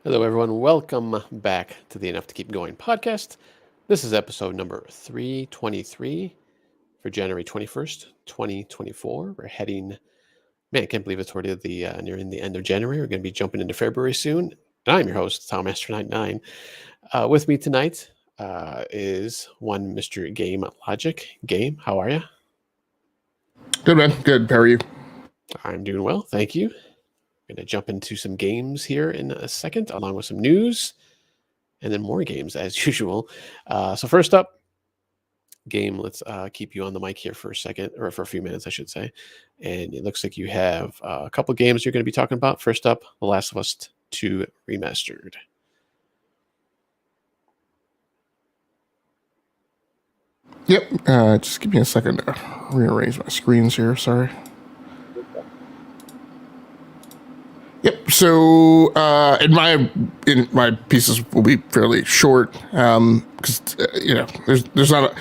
Hello, everyone. Welcome back to the Enough to Keep Going podcast. This is episode number 323 for January 21st, 2024. We're heading, man, I can't believe it's already nearing the end of January. We're going to be jumping into February soon. And I'm your host, Tom Astronaut9. With me tonight is one Mr. Game Logic. Game, how are you? Good, man. Good. How are you? I'm doing well. Thank you. Going to jump into some games here in a second, along with some news, and then more games as usual. So first up, Game, let's keep you on the mic here for a second, or for a few minutes, I should say. And it looks like you have a couple games you're going to be talking about. First up, The Last of Us 2 Remastered. Yep. Just give me a second to rearrange my screens here. Sorry. Yep. So, in my pieces will be fairly short because there's not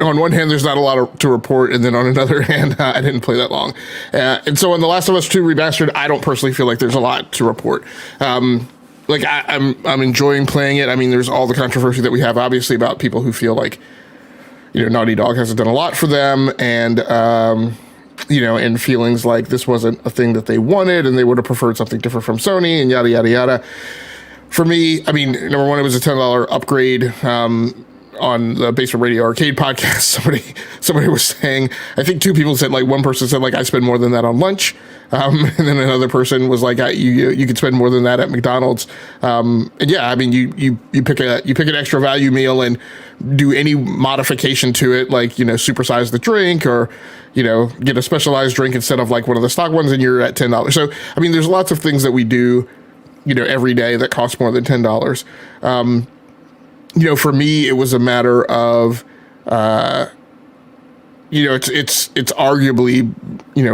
on one hand there's not a lot to report, and then on another hand I didn't play that long, and so in The Last of Us 2 Remastered, I don't personally feel like there's a lot to report. I'm enjoying playing it. I mean, there's all the controversy that we have, obviously, about people who feel like Naughty Dog hasn't done a lot for them, and and feelings like this wasn't a thing that they wanted and they would have preferred something different from Sony and yada, yada, yada. For me, I mean, number one, it was a $10 upgrade. On the Basement Radio Arcade podcast, somebody was saying, I think two people said, like, one person said, like, I spend more than that on lunch. And then another person was like, you could spend more than that at McDonald's. And yeah, I mean, you pick an extra value meal and do any modification to it, like, supersize the drink or, get a specialized drink instead of like one of the stock ones, and you're at $10. So, I mean, there's lots of things that we do, every day that cost more than $10. For me, it was a matter of, it's arguably,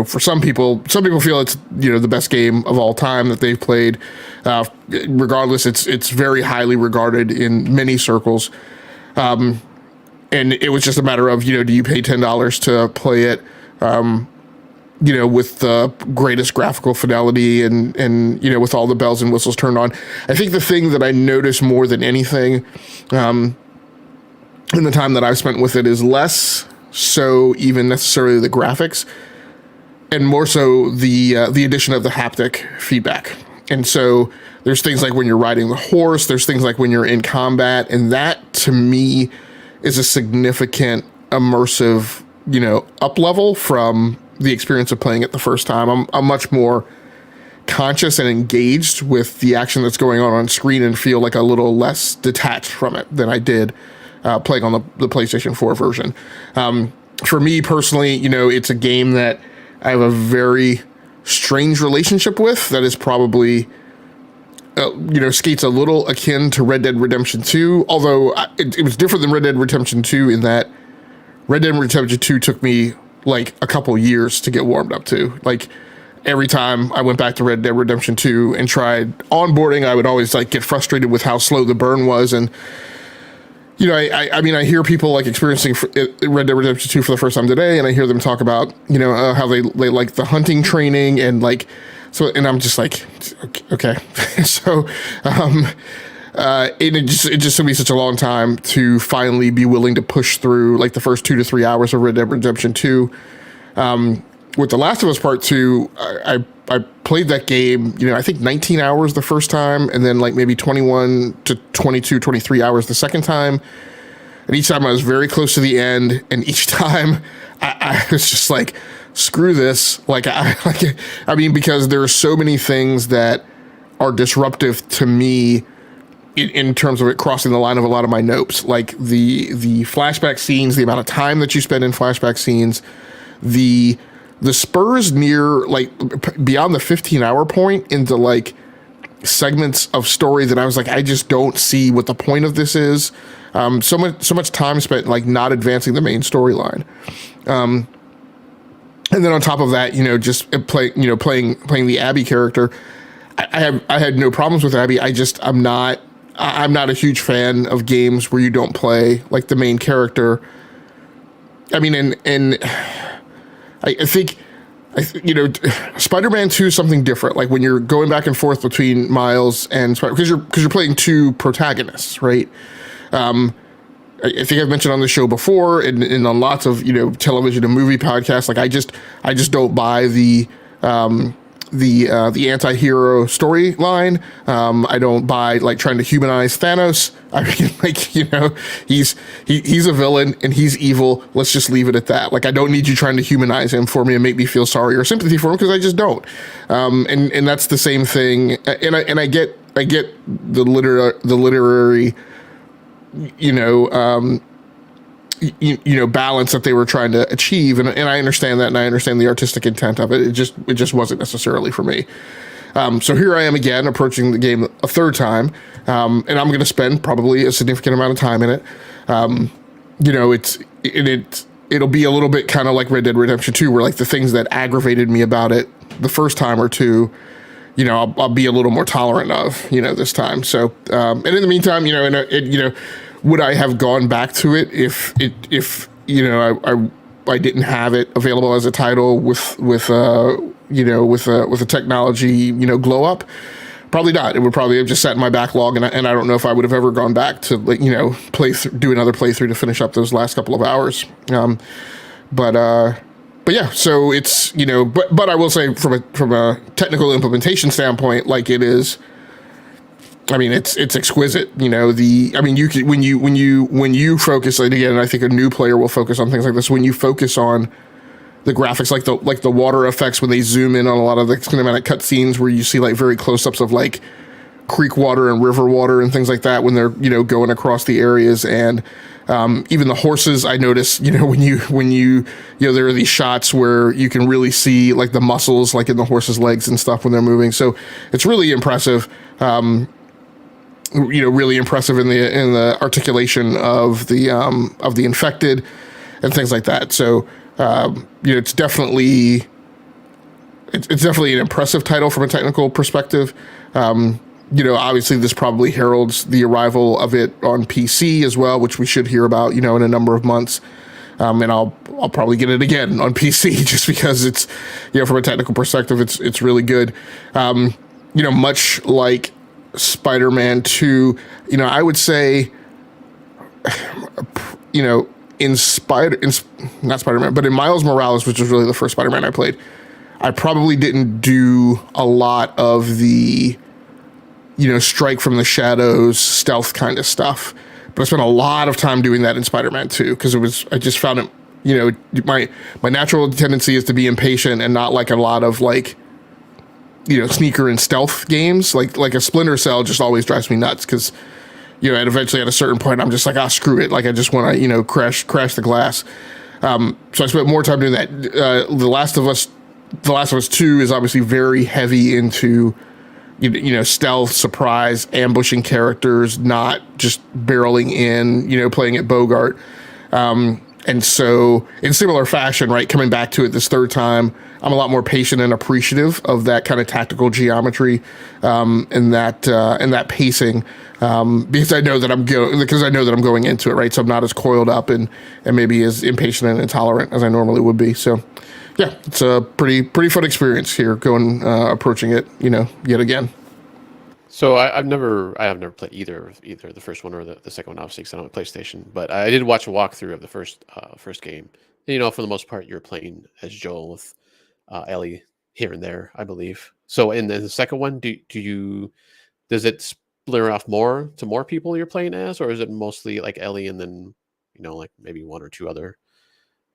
for some people feel it's, the best game of all time that they've played. Regardless, it's very highly regarded in many circles. And it was just a matter of, do you pay $10 to play it, with the greatest graphical fidelity and with all the bells and whistles turned on. I think the thing that I noticed more than anything in the time that I've spent with it is less so even necessarily the graphics, and more so the addition of the haptic feedback. And so there's things like when you're riding the horse, there's things like when you're in combat, and that to me is a significant immersive, up level from the experience of playing it the first time. I'm much more conscious and engaged with the action that's going on screen and feel like a little less detached from it than I did playing on the PlayStation 4 version. For me personally, it's a game that I have a very strange relationship with that is probably, skates a little akin to Red Dead Redemption 2, although it was different than Red Dead Redemption 2 in that Red Dead Redemption 2 took me like a couple years to get warmed up to. Like, every time I went back to Red Dead Redemption 2 and tried onboarding, I would always like get frustrated with how slow the burn was. And, I mean, I hear people like experiencing Red Dead Redemption 2 for the first time today, and I hear them talk about, how they like the hunting training and like, so, and I'm just like, okay. So, it just took me such a long time to finally be willing to push through like the first 2 to 3 hours of Red Dead Redemption 2. With The Last of Us Part 2, I played that game, I think 19 hours the first time, and then like maybe 21 to 22, 23 hours the second time. And each time I was very close to the end, and each time I was just like, screw this. Because there are so many things that are disruptive to me in terms of it crossing the line of a lot of my nopes, like the flashback scenes, the amount of time that you spend in flashback scenes, the spurs near, like, beyond the 15-hour point into like segments of story that I was like, I just don't see what the point of this is. So much time spent like not advancing the main storyline. And then on top of that, just playing the Abby character. I had no problems with Abby. I'm not a huge fan of games where you don't play like the main character. I mean, and I think Spider-Man 2 is something different. Like when you're going back and forth between Miles and Spider, because you're playing two protagonists, right? I think I've mentioned on the show before, and on lots of television and movie podcasts. Like I just don't buy the anti-hero storyline. I don't buy like trying to humanize Thanos. I mean, like, he's a villain and he's evil. Let's just leave it at that. Like, I don't need you trying to humanize him for me and make me feel sorry or sympathy for him, because I just don't. And that's the same thing. And I get the literary, balance that they were trying to achieve, and I understand that, and I understand the artistic intent of it. It just wasn't necessarily for me. So here I am again, approaching the game a third time, and I'm going to spend probably a significant amount of time in it. It'll be a little bit kind of like Red Dead Redemption 2, where like the things that aggravated me about it the first time or two, I'll be a little more tolerant of, this time. So, and in the meantime, would I have gone back to it if I didn't have it available as a title with a technology, glow up? Probably not. It would probably have just sat in my backlog, and I don't know if I would have ever gone back to do another playthrough to finish up those last couple of hours. But yeah, so it's, but I will say from a technical implementation standpoint, like it is, I mean, it's exquisite. When you focus, and again, I think a new player will focus on things like this. When you focus on the graphics, like the water effects, when they zoom in on a lot of the cinematic cutscenes, where you see like very close-ups of like creek water and river water and things like that when they're going across the areas, and even the horses. I notice when you there are these shots where you can really see like the muscles like in the horse's legs and stuff when they're moving. So it's really impressive. Really impressive in the articulation of the infected and things like that. So it's definitely an impressive title from a technical perspective. Obviously this probably heralds the arrival of it on PC as well, which we should hear about, in a number of months. And I'll probably get it again on PC just because it's, from a technical perspective, it's really good. Much like Spider-Man 2, I would say, not Spider-Man, but in Miles Morales, which was really the first Spider-Man I played, I probably didn't do a lot of the, strike from the shadows, stealth kind of stuff. But I spent a lot of time doing that in Spider-Man 2, because I just found it, my natural tendency is to be impatient and not like a lot of like, sneaker and stealth games. Like a Splinter Cell just always drives me nuts, because, and eventually at a certain point, I'm just like, screw it. Like I just want to, crash the glass. So I spent more time doing that. The Last of Us 2 is obviously very heavy into, stealth, surprise, ambushing characters, not just barreling in, playing at Bogart. And so in similar fashion, right, coming back to it this third time, I'm a lot more patient and appreciative of that kind of tactical geometry, and that pacing, because I know that I'm going into it, right? So I'm not as coiled up and maybe as impatient and intolerant as I normally would be. So yeah, it's a pretty fun experience here approaching it, yet again. So I have never played either the first one or the second one, obviously, because I don't have a PlayStation. But I did watch a walkthrough of the first game. And, for the most part, you're playing as Joel with Ellie here and there, I believe. So in the second one, does it split off more to more people you're playing as, or is it mostly like Ellie and then like maybe one or two other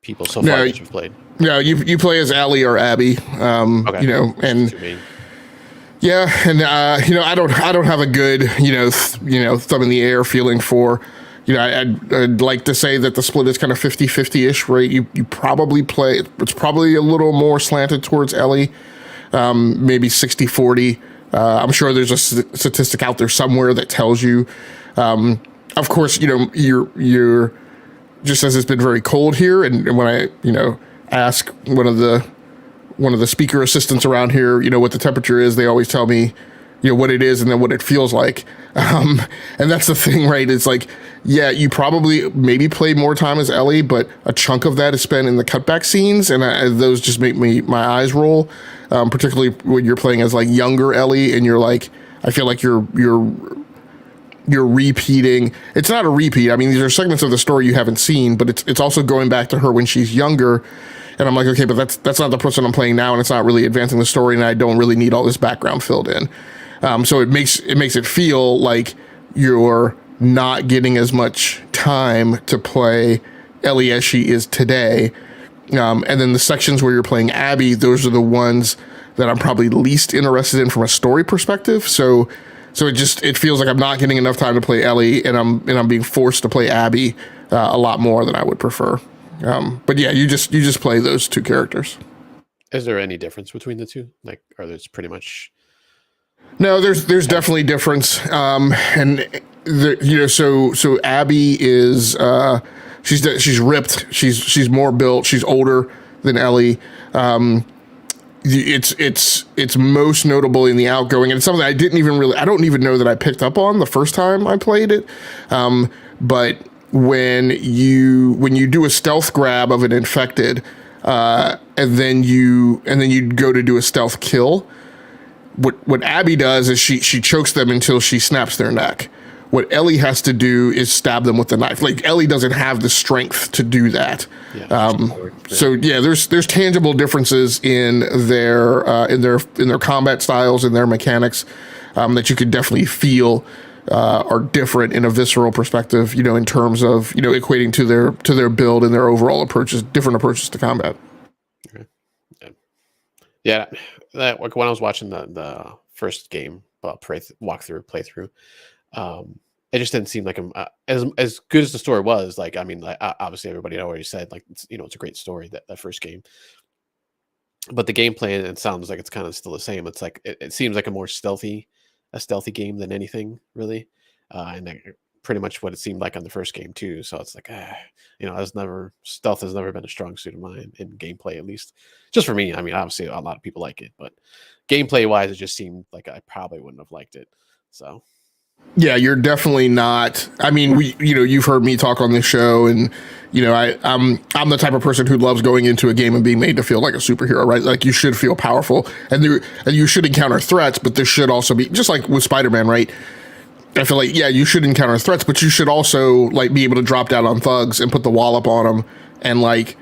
people so far that you've played? No, you play as Ellie or Abby. Okay. And. Yeah, and I don't have a good thumb in the air feeling for, I'd like to say that the split is kind of 50-50-ish, right? You probably play, it's probably a little more slanted towards Ellie, maybe 60-40. I'm sure there's a statistic out there somewhere that tells you. Of course, you're just as it's been very cold here, and when I ask one of the speaker assistants around here, what the temperature is, they always tell me, what it is and then what it feels like. And that's the thing, right? It's like, yeah, you probably maybe play more time as Ellie, but a chunk of that is spent in the cutback scenes, and those just make my eyes roll. Particularly when you're playing as like younger Ellie, and you're like, I feel like you're repeating. It's not a repeat. I mean, these are segments of the story you haven't seen, but it's also going back to her when she's younger. And I'm like, okay, but that's not the person I'm playing now, and it's not really advancing the story, and I don't really need all this background filled in. So it makes it feel like you're not getting as much time to play Ellie as she is today. And then the sections where you're playing Abby, those are the ones that I'm probably least interested in from a story perspective. So it feels like I'm not getting enough time to play Ellie, and I'm being forced to play Abby a lot more than I would prefer. But yeah, you just play those two characters. Is there any difference between the two? Like, are there's pretty much? No, there's definitely difference. So Abby is she's ripped. She's more built. She's older than Ellie. It's most notable in the outgoing, and it's something I don't even know that I picked up on the first time I played it. But when you do a stealth grab of an infected, and then you go to do a stealth kill, what Abby does is she chokes them until she snaps their neck. What Ellie has to do is stab them with the knife. Like, Ellie doesn't have the strength to do that. So yeah, there's tangible differences in their combat styles and their mechanics that you could definitely feel are different in a visceral perspective. In terms of equating to their build and their overall different approaches to combat. Okay. Yeah. That, when I was watching the first game playthrough. It just didn't seem like as good as the story was. Like, I mean, like, obviously everybody had already said, like, it's a great story, that first game, but the gameplay, it sounds like it's kind of still the same. It's like it seems like a stealthy game than anything really, and pretty much what it seemed like on the first game too. So it's like, stealth has never been a strong suit of mine in gameplay, at least just for me. I mean, obviously a lot of people like it, but gameplay wise, it just seemed like I probably wouldn't have liked it. So. Yeah, you're definitely not. I mean, you've heard me talk on this show, and I'm the type of person who loves going into a game and being made to feel like a superhero, right? Like, you should feel powerful, and you should encounter threats, but there should also be, just like with Spider-Man, right? I feel like, yeah, you should encounter threats, but you should also, like, be able to drop down on thugs and put the wallop on them and, like,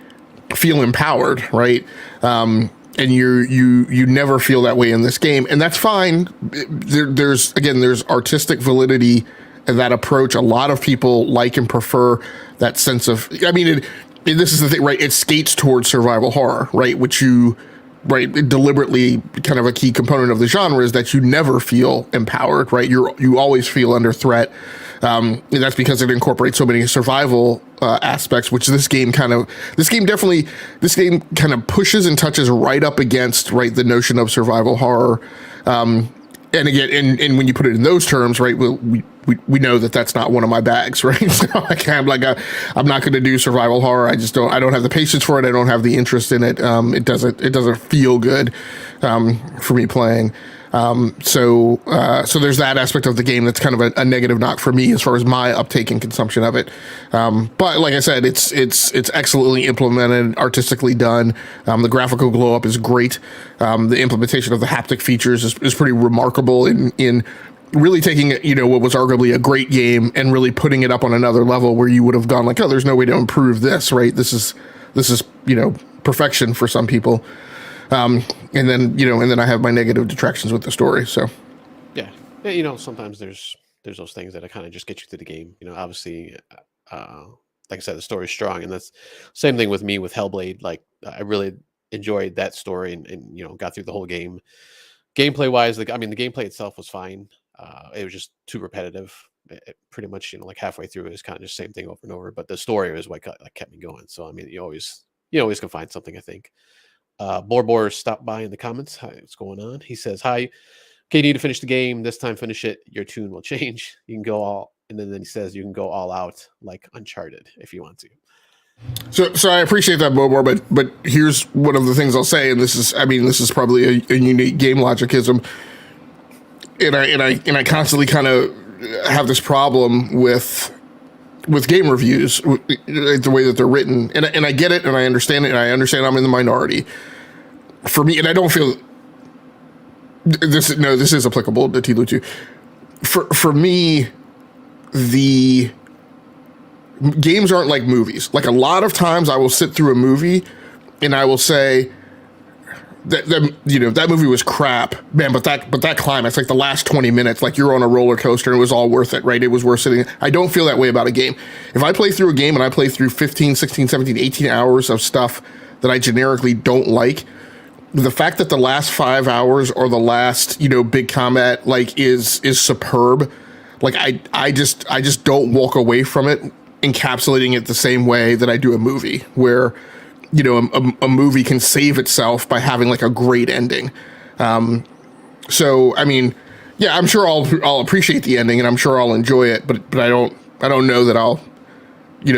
feel empowered, right? And you never feel that way in this game, and that's fine. There's artistic validity in that approach. A lot of people like and prefer that sense of. I mean, this is the thing, right? It skates towards survival horror, right? Deliberately, kind of a key component of the genre is that you never feel empowered, right? You always feel under threat. And that's because it incorporates so many survival aspects, which this game kind of pushes and touches right up against, right, the notion of survival horror. And again, and when you put it in those terms, right, we know that that's not one of my bags, right? So I'm not going to do survival horror. I don't have the patience for it. I don't have the interest in it. It doesn't feel good for me playing. So there's that aspect of the game that's kind of a negative knock for me as far as my uptake and consumption of it. But like I said, it's excellently implemented, artistically done. The graphical glow up is great. The implementation of the haptic features is pretty remarkable in really taking what was arguably a great game and really putting it up on another level where you would have gone like, oh, there's no way to improve this, right? This is perfection for some people. And then I have my negative detractions with the story. So, yeah, sometimes there's those things that kind of just get you through the game. Obviously, like I said, the story's strong, and that's same thing with me with Hellblade. Like, I really enjoyed that story, and got through the whole game. Gameplay wise, the gameplay itself was fine. It was just too repetitive. It pretty much, like halfway through, it was kind of just same thing over and over. But the story was what kept me going. So, I mean, you always can find something, I think. Borbor stopped by in the comments. Hi, what's going on? He says, hi, okay, you need to finish the game. This time, finish it. Your tune will change. You can go all, and then he says you can go all out like Uncharted if you want to. So I appreciate that, Borbor, but here's one of the things I'll say, and this is probably a unique game logicism, and I constantly kind of have this problem with game reviews, the way that they're written, and I get it, and I understand it, and I understand I'm in the minority. For me, and I don't feel this. No, this is applicable to TLOU too. For me, the games aren't like movies. Like, a lot of times, I will sit through a movie, and I will say that movie was crap, man. But that climax, like the last 20 minutes, like you're on a roller coaster, and it was all worth it, right? It was worth sitting. I don't feel that way about a game. If I play through a game and I play through 15, 16, 17, 18 hours of stuff that I generically don't like, the fact that the last 5 hours or the last, big combat, like is superb. Like I just don't walk away from it encapsulating it the same way that I do a movie, where, a movie can save itself by having like a great ending. So, I mean, yeah, I'm sure I'll appreciate the ending, and I'm sure I'll enjoy it, but I don't know that I'll,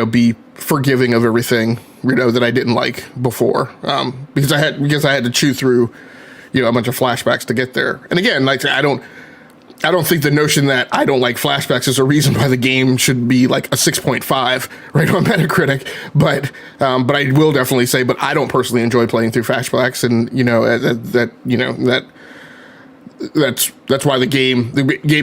be forgiving of everything, that I didn't like before, because I had to chew through, a bunch of flashbacks to get there. And again, like, I don't think the notion that I don't like flashbacks is a reason why the game should be like a 6.5 right on Metacritic. But I will definitely say, but I don't personally enjoy playing through flashbacks, and that's why the game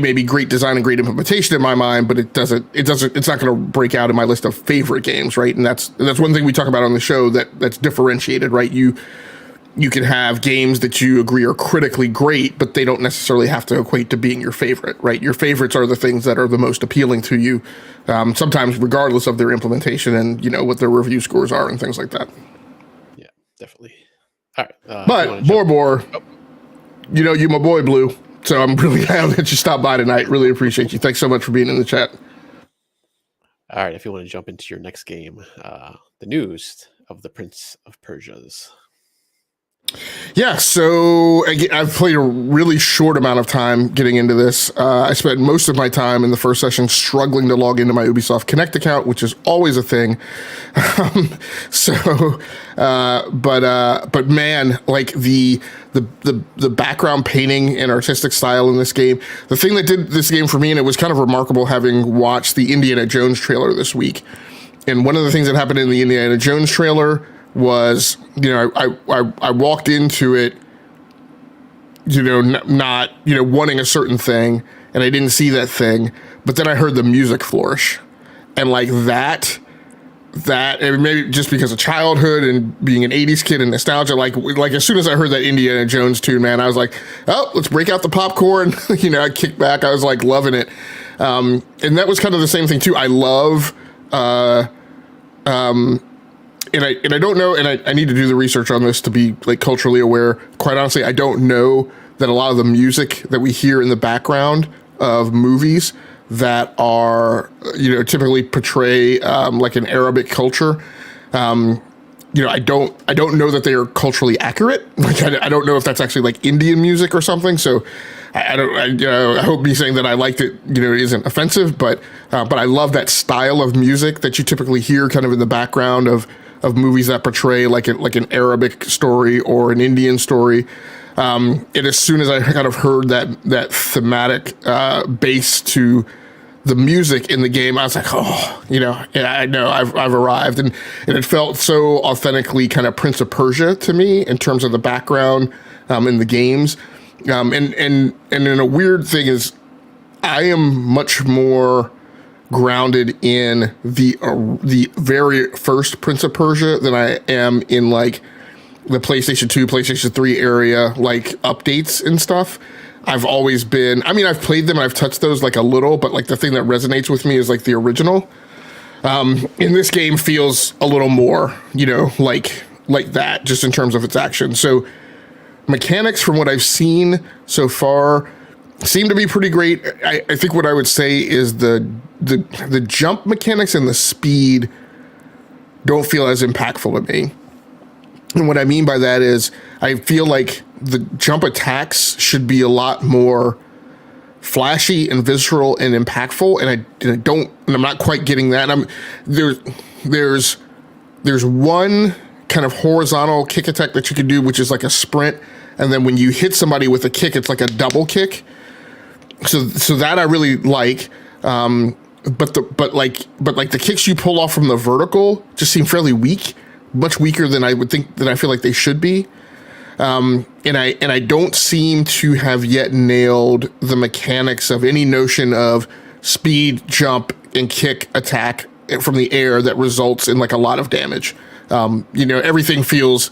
may be great design and great implementation in my mind, but it's not going to break out in my list of favorite games, right? And that's one thing we talk about on the show that's differentiated, right? You can have games that you agree are critically great, but they don't necessarily have to equate to being your favorite, right? Your favorites are the things that are the most appealing to you, sometimes regardless of their implementation and, what their review scores are and things like that. Yeah, definitely. All right. But Borbor, you my boy, Blue. So I'm really glad that you stopped by tonight. Really appreciate you. Thanks so much for being in the chat. All right. If you want to jump into your next game, the news of the Prince of Persia's. Yeah, so I've played a really short amount of time getting into this. I spent most of my time in the first session struggling to log into my Ubisoft Connect account, which is always a thing. But man, like the background painting and artistic style in this game, the thing that did this game for me, and it was kind of remarkable having watched the Indiana Jones trailer this week. And one of the things that happened in the Indiana Jones trailer was, I walked into it, not, wanting a certain thing, and I didn't see that thing, but then I heard the music flourish. And like that, and maybe just because of childhood and being an 80s kid and nostalgia, like as soon as I heard that Indiana Jones tune, man, I was like, oh, let's break out the popcorn. I kicked back. I was like loving it. And that was kind of the same thing too. I love, and I don't know, and I need to do the research on this to be like culturally aware. Quite honestly, I don't know that a lot of the music that we hear in the background of movies that are, typically portray like an Arabic culture. I don't know that they are culturally accurate. Like I don't know if that's actually like Indian music or something. So I hope me saying that I liked it, isn't offensive, but I love that style of music that you typically hear kind of in the background of movies that portray like an Arabic story or an Indian story. And as soon as I kind of heard that thematic base to the music in the game, I was like, I know I've arrived, and it felt so authentically kind of Prince of Persia to me in terms of the background in the games. And then a weird thing is, I am much more grounded in the very first Prince of Persia than I am in like the PlayStation 2, PlayStation 3 area, like updates and stuff. I've always been, I've played them and I've touched those like a little, but like the thing that resonates with me is like the original. In this game feels a little more, like that, just in terms of its action. So mechanics from what I've seen so far seem to be pretty great. I think what I would say is the jump mechanics and the speed don't feel as impactful to me. And what I mean by that is I feel like the jump attacks should be a lot more flashy and visceral and impactful, and I'm not quite getting that. There's one kind of horizontal kick attack that you can do, which is like a sprint, and then when you hit somebody with a kick, it's like a double kick. so that I really like. But like the kicks you pull off from the vertical just seem fairly weak, much weaker than I would think, than I feel like they should be. And I don't seem to have yet nailed the mechanics of any notion of speed, jump, and kick attack from the air that results in like a lot of damage. Everything feels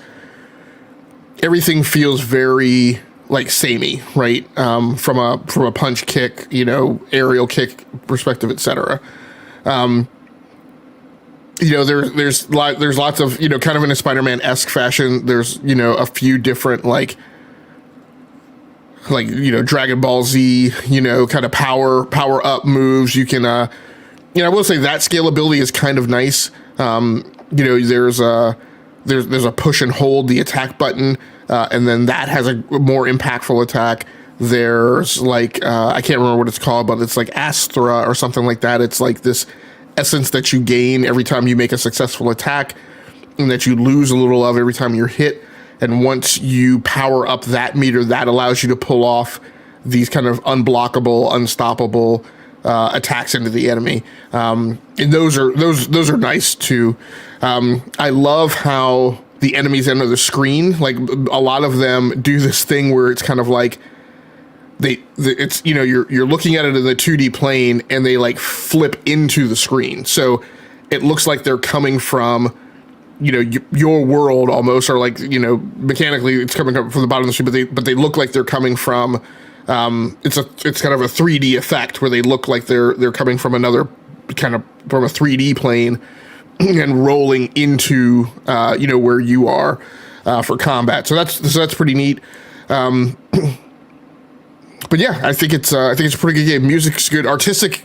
very like samey, right? From a punch, kick, aerial kick perspective, etc. There's lots of, kind of in a Spider-Man-esque fashion. There's, a few different like Dragon Ball Z, kind of power up moves. You can, I will say that scalability is kind of nice. There's a push and hold the attack button, and then that has a more impactful attack. There's like, I can't remember what it's called, but it's like Astra or something like that. It's like this essence that you gain every time you make a successful attack, and that you lose a little of every time you're hit. And once you power up that meter, that allows you to pull off these kind of unblockable, unstoppable attacks into the enemy. And those are nice too. I love how the enemies enter the screen. Like a lot of them do this thing where it's kind of like you're looking at it in the 2D plane, and they like flip into the screen. So it looks like they're coming from, your world almost, or like, mechanically it's coming up from the bottom of the screen, but they look like they're coming from, it's kind of a 3D effect where they look like they're coming from another kind of, from a 3D plane and rolling into, where you are, for combat. So that's pretty neat. But yeah, I think it's a pretty good game. Music's good. Artistic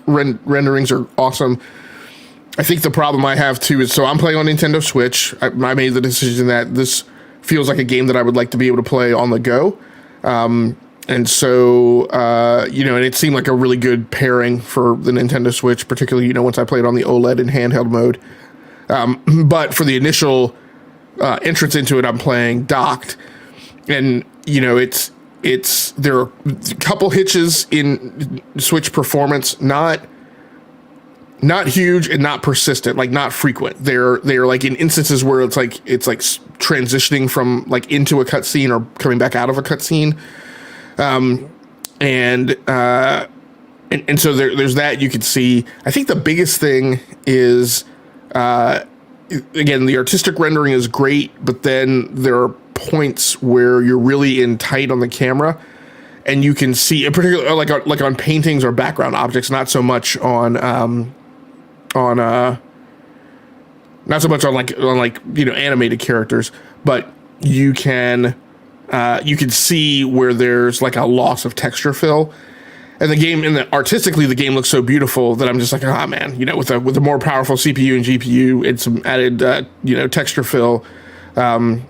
renderings are awesome. I think the problem I have too is, so I'm playing on Nintendo Switch. I made the decision that this feels like a game that I would like to be able to play on the go. And so, and it seemed like a really good pairing for the Nintendo Switch, particularly, once I played on the OLED in handheld mode. But for the initial entrance into it, I'm playing docked. And, there are a couple hitches in Switch performance, not huge and not persistent, like not frequent. They're like in instances where it's like transitioning from like into a cutscene or coming back out of a cutscene. And so there's that you can see. I think the biggest thing is, again, the artistic rendering is great, but then there are points where you're really in tight on the camera, and you can see, in particular, like on paintings or background objects, not so much on animated characters, but you can see where there's like a loss of texture fill. And artistically, the game looks so beautiful that I'm just like, man, with a more powerful CPU and GPU and some added, texture fill, on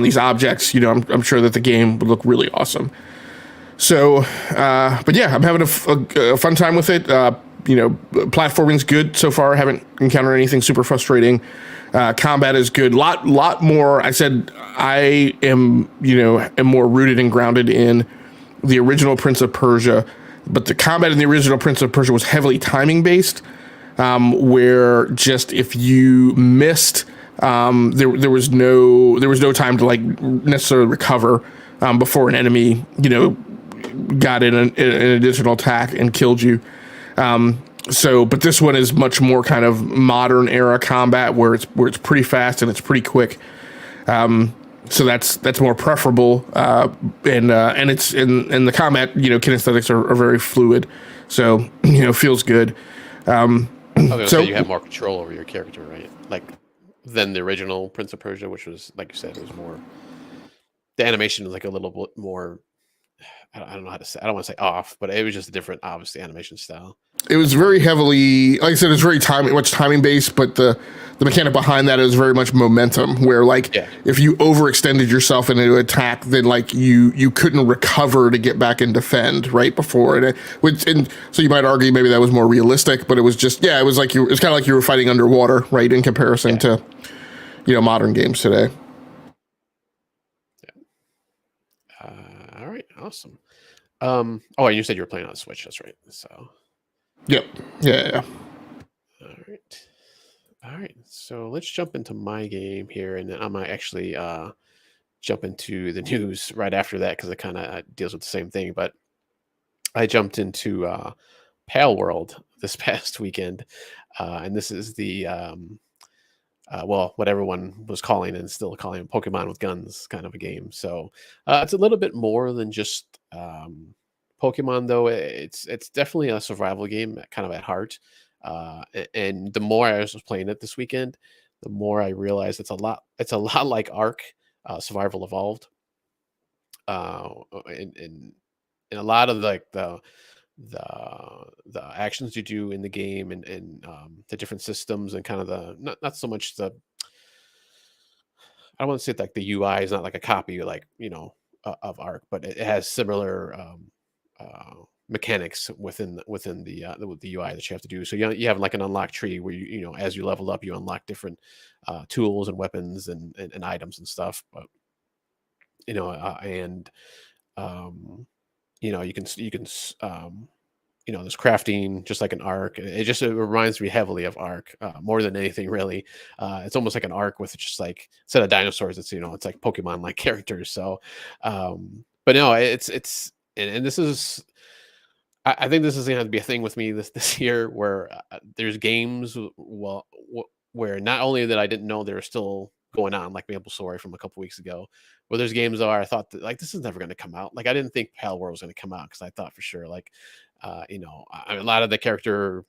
these objects, I'm sure that the game would look really awesome. So, but yeah, I'm having a fun time with it. Platforming's good so far. I haven't encountered anything super frustrating. Combat is good. Lot more. I said I am more rooted and grounded in the original Prince of Persia, but the combat in the original Prince of Persia was heavily timing based, where just if you missed, there was no time to like necessarily recover before an enemy got in an additional attack and killed you. But this one is much more kind of modern era combat where it's pretty fast and it's pretty quick. So that's more preferable. And the combat, kinesthetics are very fluid. So, feels good. So you have more control over your character, right? Like than the original Prince of Persia, which was, like you said, it was more, the animation was like a little bit more, I don't know how to say, I don't want to say off, but it was just a different, obviously, animation style. It was very heavily, like I said, it's very much timing based, but the mechanic behind that is very much momentum, where if you overextended yourself into an attack, then like you couldn't recover to get back and defend right before it. And so you might argue maybe that was more realistic, but it was just, it was like it's kind of like you were fighting underwater, right, in comparison to modern games today. All right, awesome. Oh, and you said you were playing on Switch. That's right. So, Yep. Yeah. all right. All right. So let's jump into my game here, and then I might actually jump into the news right after that because it kind of deals with the same thing. But I jumped into Palworld this past weekend, and this is the well, what everyone was calling and still calling Pokemon with guns kind of a game. So it's a little bit more than just Pokemon, though. It's definitely a survival game, kind of at heart. And the more I was playing it this weekend, the more I realized it's a lot. It's a lot like Ark, Survival Evolved, and a lot of like the the actions you do in the game and the different systems and kind of the not so much the I don't want to say like the UI is not like a copy like of Arc, but it has similar mechanics within the UI that you have to do. So you have like an unlock tree where as you level up, you unlock different tools and weapons and items and stuff. But and um, there's crafting just like an arc. It reminds me heavily of Arc more than anything really. It's almost like an arc with just like instead of dinosaurs, it's like Pokemon like characters. So, but no, it's and this is I think this is gonna have to be a thing with me this year where there's games where not only that I didn't know they were still going on, like Maple Story from a couple weeks ago, where there's games where I thought that like this is never going to come out. Like I didn't think Pal World was going to come out because I thought for sure like a lot of the character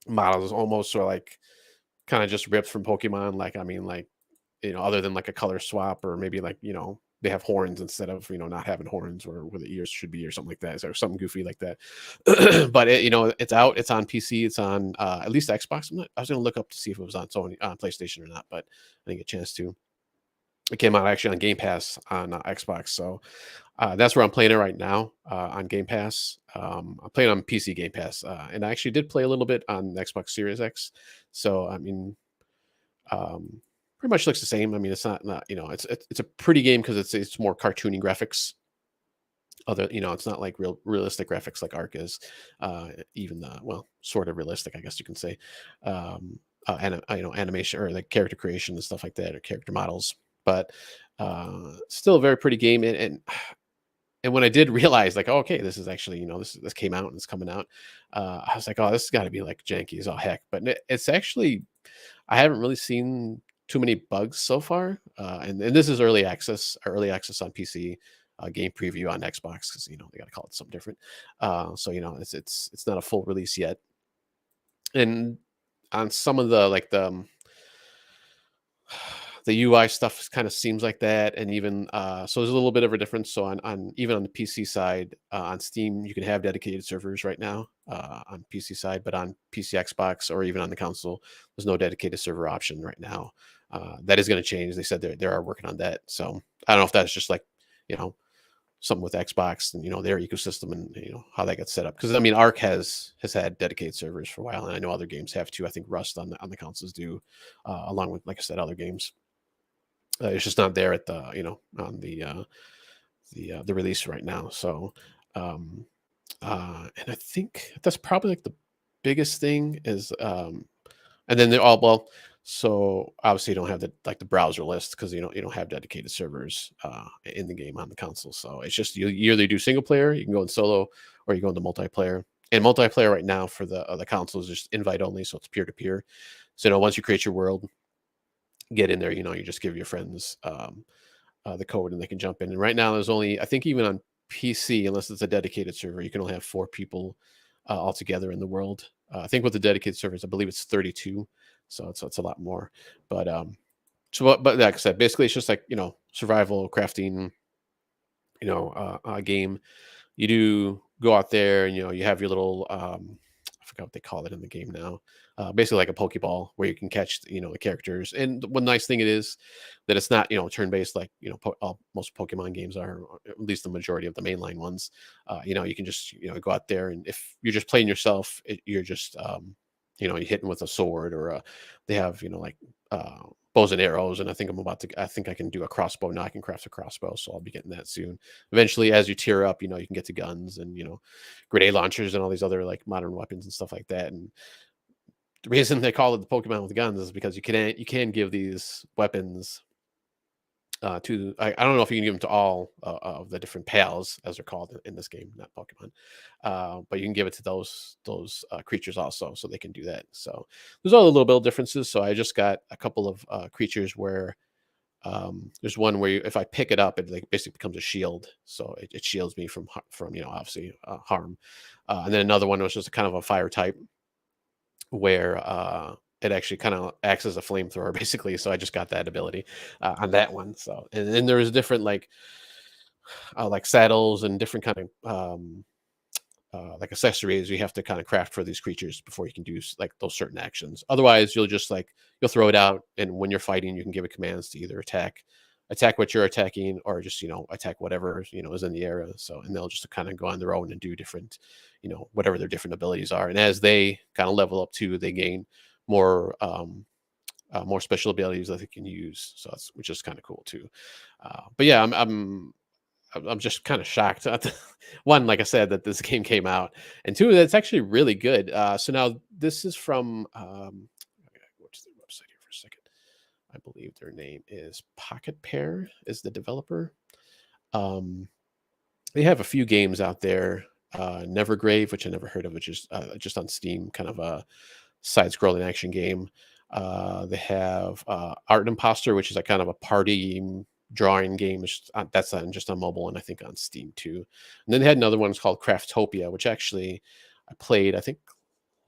models almost are like kind of just ripped from Pokemon. Like I mean like other than like a color swap or maybe like they have horns instead of not having horns or where the ears should be or something like that or something goofy like that. But it's out. It's on PC. It's on at least Xbox. I was gonna look up to see if it was on Sony on PlayStation or not, but I didn't get a chance to. It came out actually on Game Pass on Xbox, so that's where I'm playing it right now on Game Pass. I'm playing on PC Game Pass, and I actually did play a little bit on Xbox Series X. So I mean, um, pretty much looks the same. I mean, it's not it's a pretty game because it's more cartoony graphics. It's not like realistic graphics like Arc is. Even sort of realistic, I guess you can say. Animation or like character creation and stuff like that, or character models. But still a very pretty game. And when I did realize, like, oh, okay, this is actually, this came out and it's coming out. I was like, oh, this has got to be like janky as all heck. But it's actually I haven't really seen too many bugs so far, and this is early access on PC, game preview on Xbox because they got to call it something different. So it's not a full release yet, and on some of the like the UI stuff kind of seems like that, and even so there's a little bit of a difference. So on even on the PC side, on Steam, you can have dedicated servers right now on PC side, but on PC, Xbox, or even on the console, there's no dedicated server option right now. That is going to change. They said they are working on that. So I don't know if that's just like you know something with Xbox and their ecosystem and how that gets set up. Because I mean, Arc has had dedicated servers for a while, and I know other games have too. I think Rust on the consoles do, along with like I said, other games. It's just not there at the on the release right now. So, um, and I think that's probably like the biggest thing is, and then they're all well. So obviously you don't have the browser list because you don't have dedicated servers in the game on the console. So it's just you either do single player, you can go in solo, or you go into multiplayer. And multiplayer right now for the console is just invite only, so it's peer to peer. So once you create your world, get in there. You just give your friends the code and they can jump in. And right now, there's only I think even on PC, unless it's a dedicated server, you can only have 4 people altogether in the world. I think with the dedicated servers, I believe it's 32, so it's a lot more. But but like I said, basically it's just like survival crafting, game. You do go out there and you have your little I forgot what they call it in the game now. Basically like a pokeball where you can catch the characters. And one nice thing it is that it's not turn based like most Pokemon games are, or at least the majority of the mainline ones. You can just go out there, and if you're just playing yourself, you're just you're hitting with a sword or they have like bows and arrows, and I think I think I can do a crossbow now. I can craft a crossbow, so I'll be getting that soon. Eventually, as you tier up, you can get to guns and grenade launchers and all these other like modern weapons and stuff like that. And the reason they call it the Pokemon with guns is because you can give these weapons to I don't know if you can give them to all of the different pals as they're called in this game, not Pokemon, but you can give it to those creatures also, so they can do that. So there's all the little bit of differences. So I just got a couple of creatures where there's one where if I pick it up, it like basically becomes a shield, so it shields me from obviously harm. And then another one was just a kind of a fire type where it actually kind of acts as a flamethrower basically. So I just got that ability on that one. So and then there's different like saddles and different kind of like accessories you have to kind of craft for these creatures before you can do like those certain actions. Otherwise, you'll throw it out, and when you're fighting, you can give it commands to either attack what you're attacking, or just attack whatever is in the area. So and they'll just kind of go on their own and do different whatever their different abilities are. And as they kind of level up too, they gain more more special abilities that they can use. So which is kind of cool too. But yeah, I'm just kind of shocked. One, like I said, that this game came out, and two, that's actually really good. So now this is from I gotta go to their website here for a second. I believe their name is Pocket Pair is the developer. They have a few games out there. Nevergrave, which I never heard of, which is just on Steam, kind of a side-scrolling action game. They have Art Imposter, which is a kind of a party drawing game. That's just on mobile, and I think on Steam too. And then they had another one called Craftopia, which actually I played, I think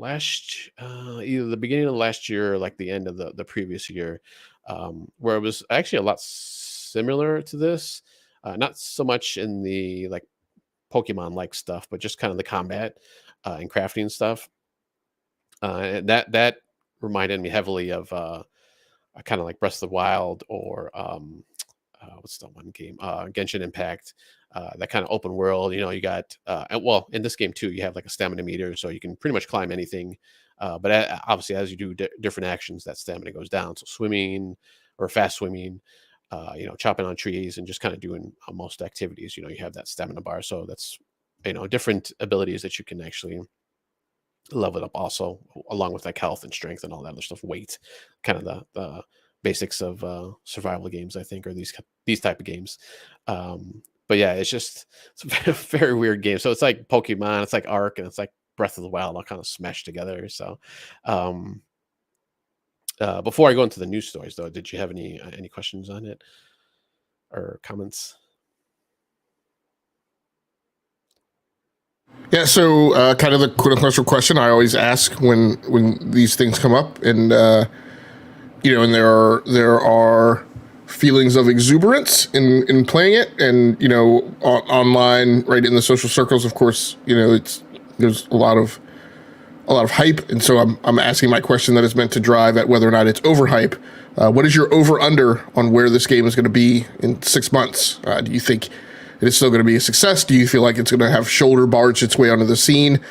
either the beginning of last year or like the end of the previous year, where it was actually a lot similar to this. Not so much in the like Pokemon like stuff, but just kind of the combat and crafting stuff. And that reminded me heavily of kind of like Breath of the Wild, or what's the one game? Genshin Impact. That kind of open world. You got well, in this game too, you have like a stamina meter, so you can pretty much climb anything. But obviously, as you do different actions, that stamina goes down. So swimming or fast swimming, chopping on trees, and just kind of doing most activities. You have that stamina bar. So that's different abilities that you can actually level it up also, along with like health and strength and all that other stuff, weight, kind of the basics of survival games, I think, or these type of games. But yeah, it's a very weird game. So it's like Pokemon, it's like Ark, and it's like Breath of the Wild all kind of smashed together. So before I go into the news stories though, did you have any questions on it or comments? Yeah, so kind of the quintessential question I always ask when these things come up, and and there are feelings of exuberance in playing it, and online, right in the social circles, of course, there's a lot of hype, and so I'm asking my question that is meant to drive at whether or not it's overhype. What is your over under on where this game is going to be in 6 months? Do you think it is still going to be a success? Do you feel like it's going to have shoulder barge its way onto the scene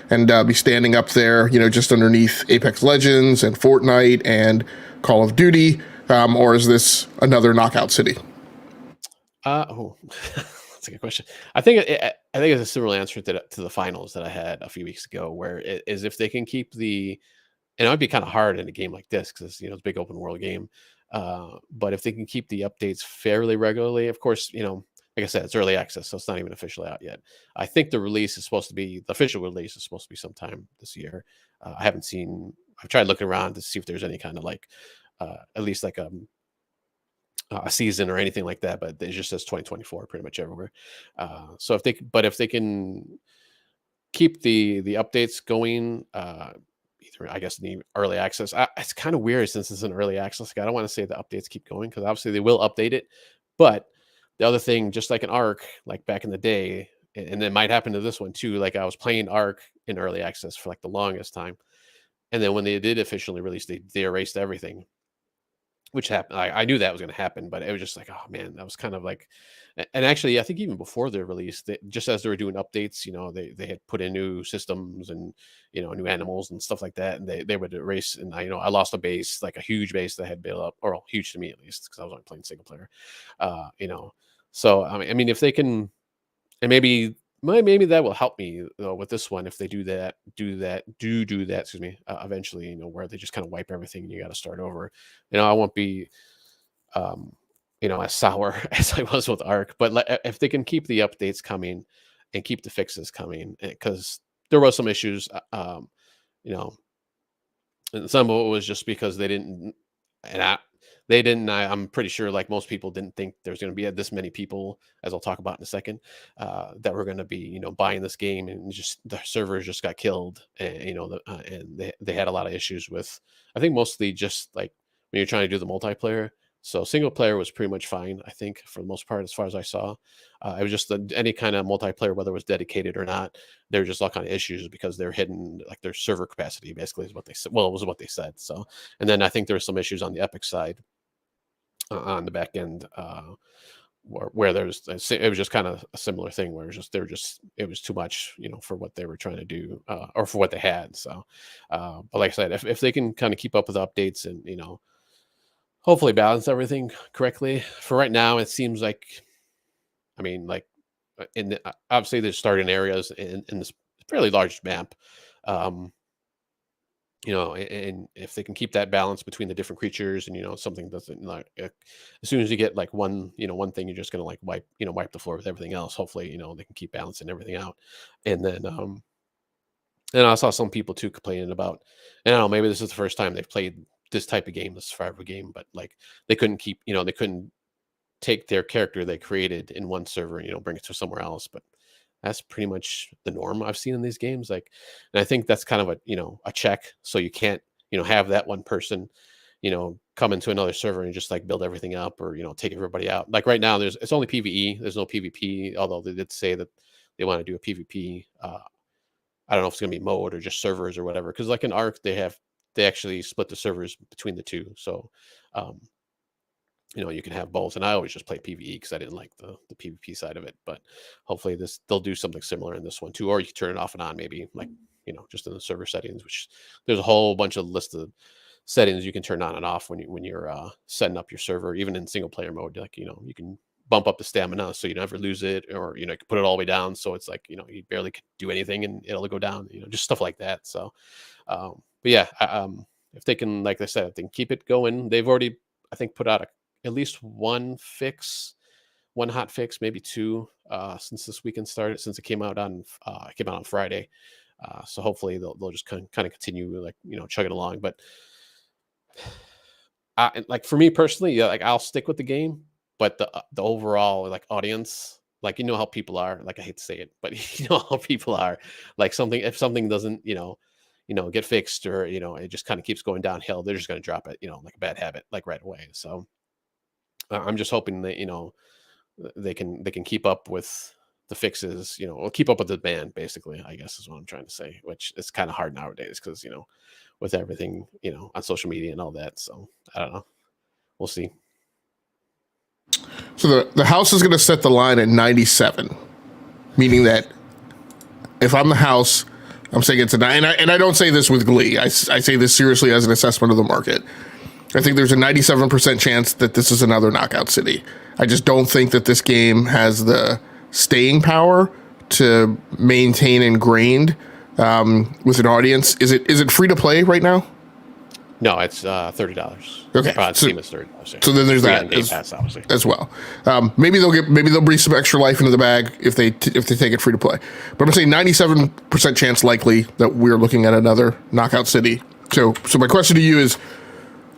and be standing up there, just underneath Apex Legends and Fortnite and Call of Duty, or is this another knockout city? That's a good question. I think it's a similar answer to the finals that I had a few weeks ago, where it is if they can keep and it would be kind of hard in a game like this because it's a big open world game. But if they can keep the updates fairly regularly, of course, like I said, it's early access, so it's not even officially out yet. I think the official release is supposed to be sometime this year. I haven't seen. I've tried looking around to see if there's any kind of like, at least like a season or anything like that, but it just says 2024 pretty much everywhere. So if they can keep the updates going, either I guess in the early access, it's kind of weird since it's an early access. I don't want to say the updates keep going because obviously they will update it, but the other thing, just like an Ark, like back in the day, and it might happen to this one too. Like I was playing Ark in early access for like the longest time, and then when they did officially release, they erased everything, which happened. I knew that was going to happen, but it was just like, oh man, that was kind of like, and actually, I think even before their release, just as they were doing updates, they had put in new systems and new animals and stuff like that, and they would erase. And I lost a base, like a huge base that I had built up, or well, huge to me at least, because I was only playing single player. Uh, you know, so I mean, if they can, and maybe that will help me with this one if they do that, excuse me, eventually, where they just kind of wipe everything and you got to start over. I won't be um as sour as I was with Arc, but if they can keep the updates coming and keep the fixes coming, because there was some issues, you know and some of it was just because they didn't, and I'm pretty sure, like most people, didn't think there's going to be this many people, as I'll talk about in a second, that were going to be, buying this game, and just the servers just got killed, and and they had a lot of issues with, I think, mostly just like when you're trying to do the multiplayer. So single player was pretty much fine, I think, for the most part, as far as I saw. It was just any kind of multiplayer, whether it was dedicated or not, there were just all kind of issues because they're hidden, like their server capacity, basically, is what they said. Well, it was what they said. So, and then I think there were some issues on the Epic side, on the back end, where it was just kind of a similar thing, where it was too much, for what they were trying to do, or for what they had. So, but like I said, if they can kind of keep up with updates and hopefully balance everything correctly. For right now, it seems like, I mean, like, obviously there's starting areas in this fairly large map. Um, and if they can keep that balance between the different creatures, and something doesn't, like, as soon as you get like one thing, you're just gonna like wipe the floor with everything else. Hopefully, they can keep balancing everything out. And then and I saw some people too complaining about, and I don't know, maybe this is the first time they've played this type of game, this survivor game, but like they couldn't take their character they created in one server and bring it to somewhere else. But that's pretty much the norm I've seen in these games. Like, and I think that's kind of a check. So you can't have that one person come into another server and just like build everything up, or take everybody out. Like right now, it's only PVE. There's no PvP, although they did say that they want to do a PvP. I don't know if it's gonna be mode or just servers or whatever. Because like in Arc, they actually split the servers between the two. So um, you can have both. And I always just play PvE because I didn't like the PvP side of it. But hopefully they'll do something similar in this one too, or you can turn it off and on, maybe, like just in the server settings, which there's a whole bunch of list of settings you can turn on and off when you're setting up your server, even in single player mode. Like you can bump up the stamina so you never lose it, or you can put it all the way down so it's like you barely can do anything and it'll go down, just stuff like that. So but yeah, if they can, like I said, if they can keep it going. They've already, I think, put out at least one hot fix, maybe two, since this weekend started, since it came out on Friday. So hopefully they'll just kind of continue, like chugging along. But like for me personally, yeah, like I'll stick with the game, but the overall, like, audience, like, how people are, like, I hate to say it, but you know how people are, like, if something doesn't get fixed, or it just kind of keeps going downhill, they're just going to drop it, like a bad habit, like, right away. So I'm just hoping that they can keep up with the fixes, or keep up with the demand, basically, I guess is what I'm trying to say, which is kind of hard nowadays because with everything on social media and all that. So I don't know, we'll see. So the house is going to set the line at 97, meaning that if I'm the house, I'm saying it's a 9. And I don't say this with glee. I say this seriously as an assessment of the market. I think there's a 97% chance that this is another Knockout City. I just don't think that this game has the staying power to maintain ingrained with an audience. Is it free to play right now? No, it's $30. Okay, Steam is $30. So then there's that Game Pass, obviously, as well. Maybe they'll breathe some extra life into the bag if they take it free to play. But I'm saying 97% chance likely that we're looking at another Knockout City. So my question to you is,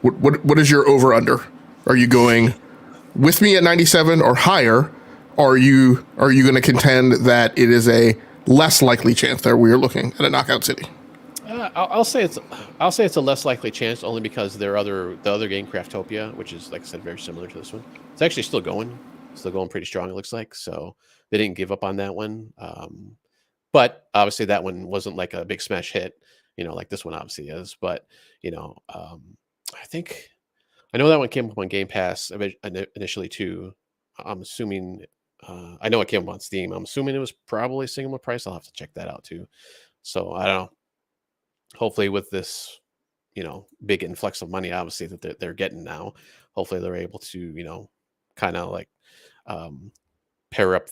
what is your over under? Are you going with me at 97 or higher? Are you going to contend that it is a less likely chance that we are looking at a Knockout City? I'll say it's a less likely chance, only because the other game, Craftopia, which is, like I said, very similar to this one. It's actually still going pretty strong, it looks like. So they didn't give up on that one. But obviously that one wasn't like a big smash hit, like this one obviously is. But I think I know that one came up on Game Pass initially too. I'm assuming. I know it came up on Steam. I'm assuming it was probably similar price. I'll have to check that out too. So I don't know. Hopefully, with this, big influx of money, obviously that they're getting now, hopefully they're able to, kind of like um, pair up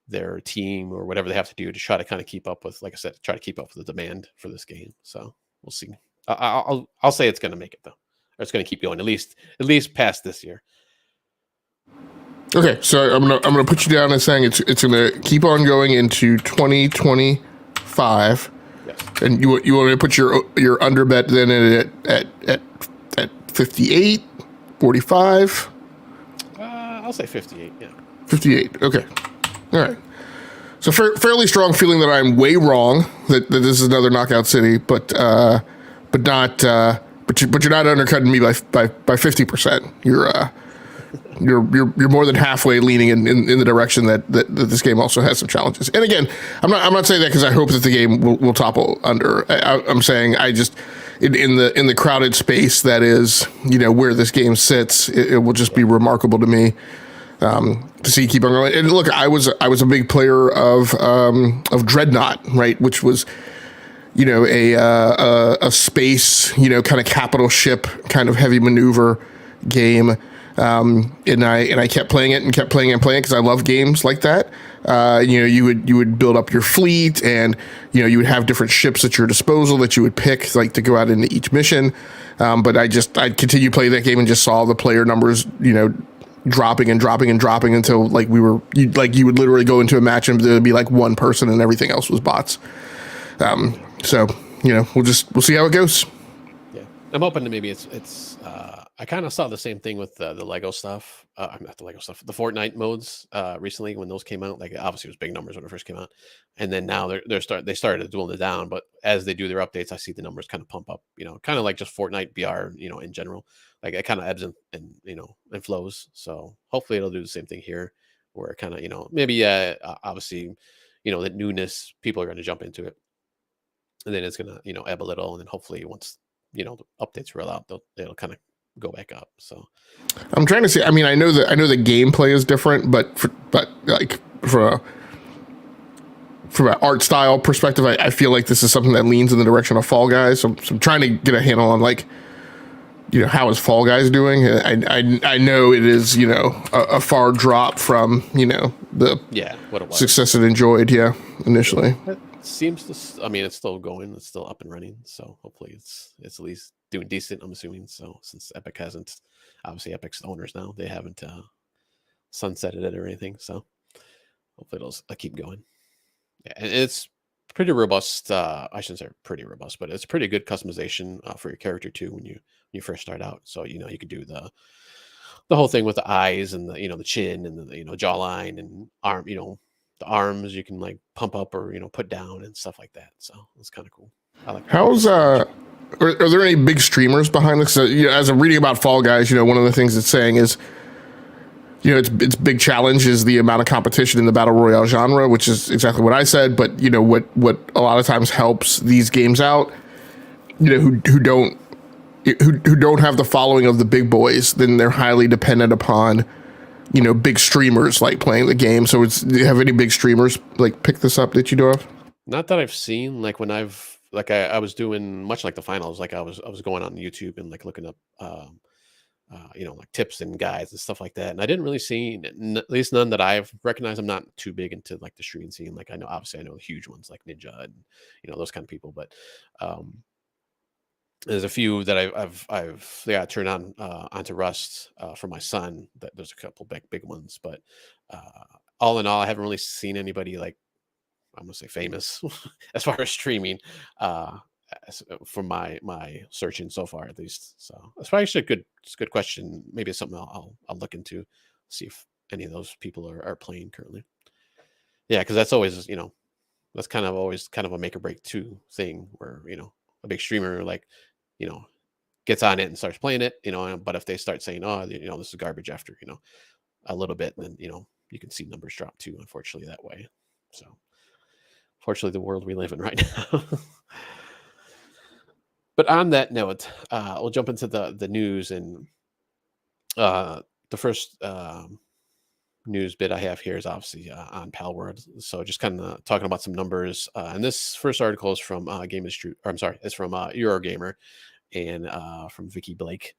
their team or whatever they have to do to try to kind of keep up with, like I said, try to keep up with the demand for this game. So we'll see. I'll say it's going to make it though, or it's going to keep going at least past this year. Okay, so I'm gonna put you down as saying it's gonna keep on going into 2025. Yes. And you want me to put your underbet then at 58, 45? I'll say 58. Yeah. 58. Okay. All right. So fairly strong feeling that I'm way wrong that this is another knockout city, but you're not undercutting me by 50%. You're more than halfway leaning in the direction that this game also has some challenges. And again, I'm not saying that because I hope that the game will topple under. I'm saying I just in the crowded space that is where this game sits, it will just be remarkable to me to see keep on going. And look, I was a big player of Dreadnought, right, which was a space kind of capital ship kind of heavy maneuver game. And I kept playing it and kept playing and playing because I love games like that. You would build up your fleet, and you would have different ships at your disposal that you would pick like to go out into each mission. But I'd continue playing that game and just saw the player numbers dropping and dropping and dropping until like you would literally go into a match and there would be like one person and everything else was bots. So we'll see how it goes. Yeah, I'm hoping that maybe it's. I kind of saw the same thing with the Lego stuff. Not the Lego stuff, the Fortnite modes recently when those came out. Like obviously it was big numbers when it first came out, and then now they started to dwindle it down. But as they do their updates, I see the numbers kind of pump up. Kind of like just Fortnite VR. In general, like it kind of ebbs and and flows. So hopefully it'll do the same thing here, where it kind of maybe obviously the newness, people are going to jump into it, and then it's gonna ebb a little, and then hopefully once the updates roll out, it'll kind of go back up. So I'm trying to see. I mean, I know the gameplay is different, but like from an art style perspective, I feel like this is something that leans in the direction of Fall Guys. So I'm trying to get a handle on like how is Fall Guys doing. I know it is a far drop from the what it was. Success it enjoyed initially. It seems to. I mean, it's still going. It's still up and running. So hopefully it's at least doing decent. I'm assuming so, since Epic hasn't, obviously Epic's owners now, they haven't sunsetted it or anything. So hopefully it'll keep going. Yeah, and it's pretty robust. I shouldn't say pretty robust, but it's pretty good customization for your character too when you first start out. So you could do the whole thing with the eyes and the chin and the jawline and arm. The arms you can like pump up or put down and stuff like that. So it's kind of cool. I like. How's Are there any big streamers behind this? As I'm reading about Fall Guys, one of the things it's saying is, its big challenge is the amount of competition in the battle royale genre, which is exactly what I said. But what a lot of times helps these games out, who don't have the following of the big boys, then they're highly dependent upon big streamers like playing the game. So do you have any big streamers like pick this up that you know of? Not that I've seen. Like when I was doing much like the finals. Like I was going on YouTube and like looking up, like tips and guides and stuff like that. And I didn't really see at least none that I've recognized. I'm not too big into like the streaming scene. Like I know the huge ones like Ninja and those kind of people. But there's a few that I've turned on onto Rust for my son. That there's a couple big ones, but all in all, I haven't really seen anybody like I'm gonna say famous as far as streaming from my searching so far at least. So that's probably actually it's a good question. Maybe it's something I'll look into, see if any of those people are playing currently. Yeah, because that's always that's kind of always kind of a make or break too thing where a big streamer like gets on it and starts playing it, but if they start saying, oh, this is garbage after, a little bit, then, you can see numbers drop too, unfortunately, that way. So fortunately, the world we live in right now. But on that note, we'll jump into the news, and the first news bit I have here is obviously on Palworld. So just kind of talking about some numbers. And this first article is from Game Industry, or I'm sorry, it's from Eurogamer and from Vicky Blake.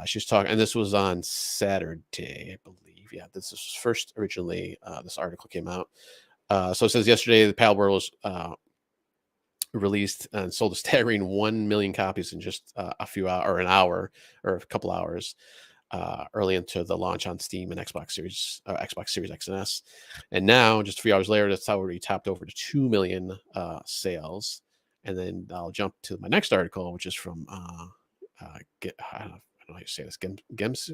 She's talking, and this was on Saturday, I believe. Yeah, this is first originally. This article came out. So it says yesterday the Palworld was released and sold a staggering 1 million copies in just a few hours, or an hour, or a couple hours. Early into the launch on Steam and Xbox Series X and S, and now just a few hours later, that's already topped over to 2 million sales. And then I'll jump to my next article, which is from I don't know how you say this, Gemsa,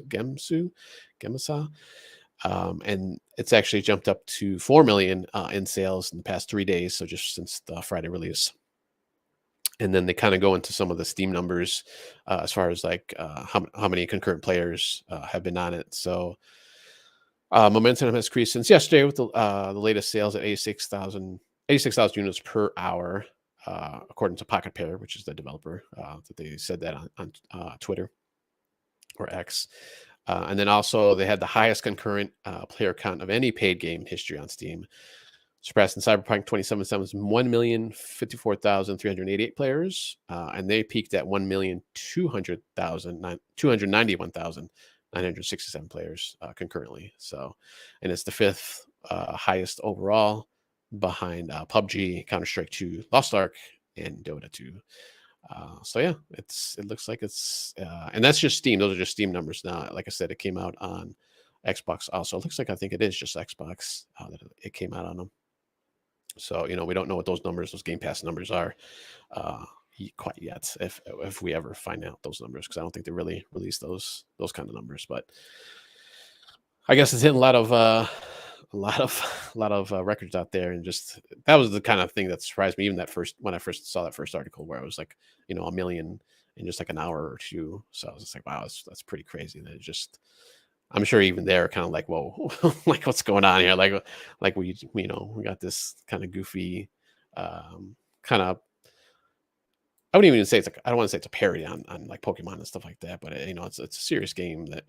and it's actually jumped up to 4 million in sales in the past 3 days, so just since the Friday release. And then they kind of go into some of the Steam numbers as far as like how many concurrent players have been on it. So momentum has increased since yesterday with the latest sales at 86,000 units per hour, according to Pocket Pair, which is the developer that they said that on Twitter or X. And then also they had the highest concurrent player count of any paid game in history on Steam, surpassing Cyberpunk 2077's 1,054,388 players, and they peaked at 291,967 players concurrently. So, and it's the fifth highest overall, behind PUBG, Counter-Strike 2, Lost Ark, and Dota 2. So yeah, it looks like it's, and that's just Steam. Those are just Steam numbers. Now, like I said, it came out on Xbox also. It looks like I think it is just Xbox that it came out on them. So, we don't know what those Game Pass numbers are quite yet, if we ever find out those numbers, because I don't think they really release those kind of numbers. But I guess it's hitting a lot of records out there, and just that was the kind of thing that surprised me, even when I first saw that first article, where it was like, a million in just like an hour or two. So I was just like, wow, that's pretty crazy. That it just, I'm sure even they're kind of like, whoa, like what's going on here? Like we got this kind of goofy, kind of, I wouldn't even say it's like, I don't want to say it's a parody on like Pokemon and stuff like that, but it's a serious game that,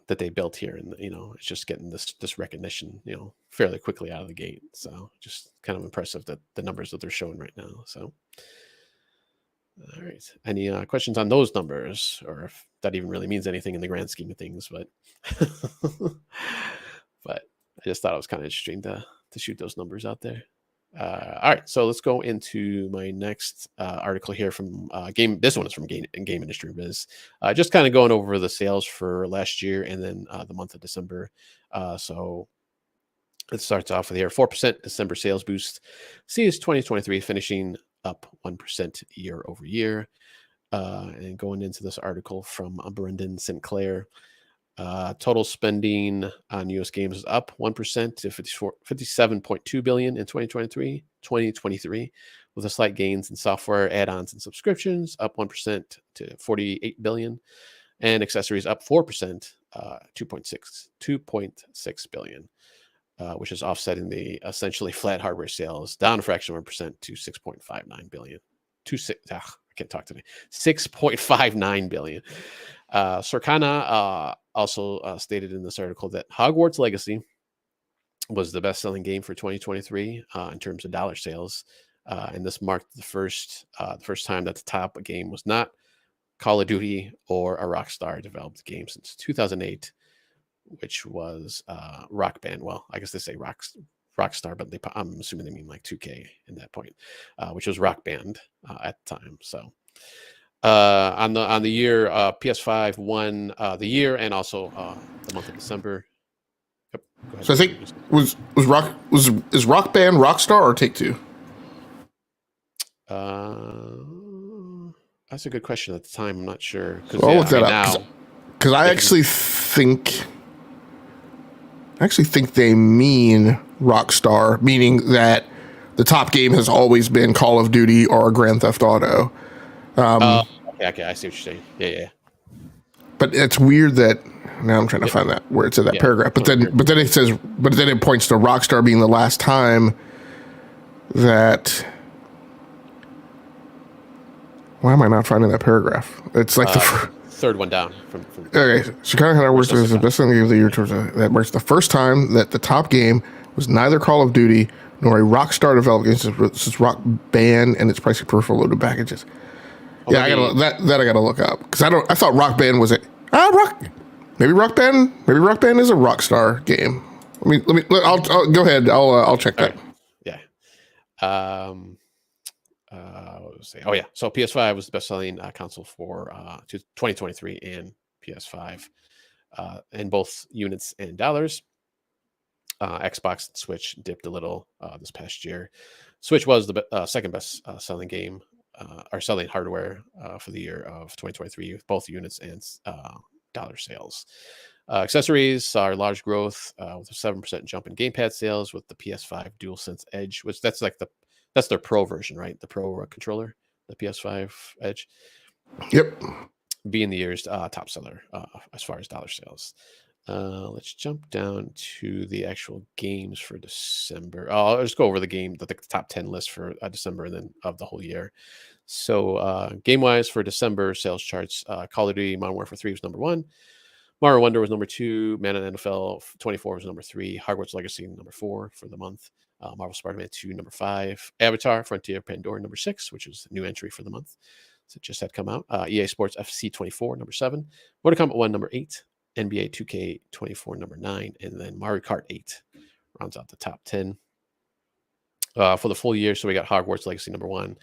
that they built here, and it's just getting this recognition, fairly quickly out of the gate. So just kind of impressive that the numbers that they're showing right now. So. All right. Any questions on those numbers, or if that even really means anything in the grand scheme of things? But, but I just thought it was kind of interesting to shoot those numbers out there. All right, so let's go into my next article here from Game. This one is from Game Industry Biz. Just kind of going over the sales for last year and then the month of December. So it starts off with here 4% December sales boost. Sees 2023 finishing up 1% year over year. And going into this article from Brendan Sinclair, total spending on US games is up 1% to 57.2 billion in 2023, with a slight gains in software add-ons and subscriptions, up 1% to 48 billion, and accessories up 4%, 2.6 billion. Which is offsetting the essentially flat hardware sales, down a fraction of 1% to 6.59 billion. I can't talk today. 6.59 billion. Circana also stated in this article that Hogwarts Legacy was the best-selling game for 2023 in terms of dollar sales, and this marked the first time that the top game was not Call of Duty or a Rockstar developed game since 2008. Which was Rock Band. Well, I guess they say Rockstar, but I'm assuming they mean like 2K in that point, which was Rock Band at the time. So on the year, PS5 won the year and also the month of December. Yep, go ahead. So I think is Rock Band Rockstar or Take-Two? That's a good question. At the time, I'm not sure. So I'll look that up because I actually think they mean Rockstar, meaning that the top game has always been Call of Duty or Grand Theft Auto. Okay, I see what you're saying. Yeah. But it's weird that now I'm trying to find that where it's in that paragraph. But then it points to Rockstar being the last time that Why am I not finding that paragraph? It's like third one down from okay. Chicago Hogwarts is the best game of the year. That marks the first time that the top game was neither Call of Duty nor a Rockstar developed game. This is Rock Band and its pricing peripheral loaded packages. Yeah, I gotta look up because I thought Rock Band was maybe Rock Band is a Rockstar game. I'll go ahead. I'll check that. Right. Yeah. What was it? Oh yeah. So PS5 was the best-selling console for 2023 and PS5 in both units and dollars. Xbox and Switch dipped a little this past year. Switch was the second best selling game or selling hardware for the year of 2023 with both units and dollar sales. Accessories saw large growth with a 7% jump in gamepad sales with the PS5 DualSense Edge, which that's their Pro version, right? The Pro controller, the PS5 Edge. Yep. Being the year's top seller as far as dollar sales. Let's jump down to the actual games for December. I'll just go over the top 10 list for December and then of the whole year. So game-wise for December sales charts, Call of Duty Modern Warfare 3 was number 1. Mario Wonder was number 2. Madden NFL 24 was number 3. Hogwarts Legacy number 4 for the month. Marvel Spider-Man 2 number 5. Avatar Frontier Pandora number 6, which is a new entry for the month. So it just had come out. EA Sports FC 24 number 7. Mortal Kombat 1 number 8. NBA 2K24 number 9, and then Mario Kart 8 rounds out the top 10 for the full year. So we got Hogwarts Legacy number 1,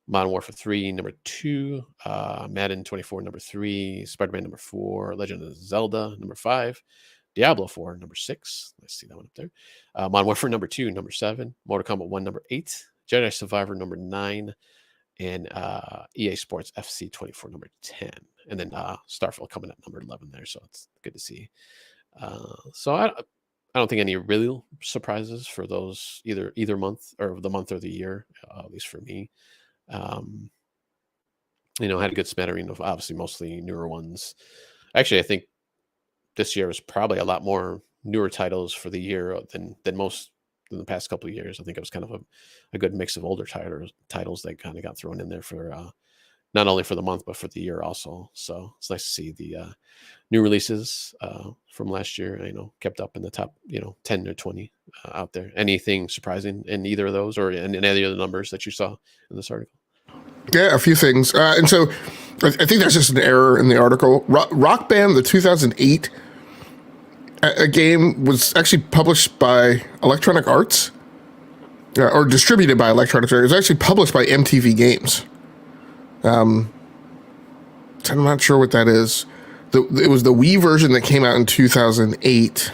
Modern Warfare 3 number 2, Madden 24 number 3, Spider-Man number 4, Legend of Zelda number 5, Diablo 4 number 6. Let's see that one up there. Modern Warfare number 2 number 7, Mortal Kombat 1 number 8, Jedi Survivor number 9, and EA Sports FC 24 number 10. And then Starfield coming at number 11 there, so it's good to see. So I don't think any real surprises for those either month or the month or the year, at least for me. Had a good smattering of obviously mostly newer ones. Actually, I think this year was probably a lot more newer titles for the year than most in the past couple of years. I think it was kind of a good mix of older titles that kind of got thrown in there for not only for the month, but for the year also. So it's nice to see the new releases from last year, kept up in the top, 10 or 20 out there. Anything surprising in either of those or in any of the numbers that you saw in this article? Yeah, a few things. And so I think that's just an error in the article. Rock Band, the 2008 a game, was actually published by Electronic Arts or distributed by Electronic Arts. It was actually published by MTV Games. I'm not sure what that is. It was the Wii version that came out in 2008,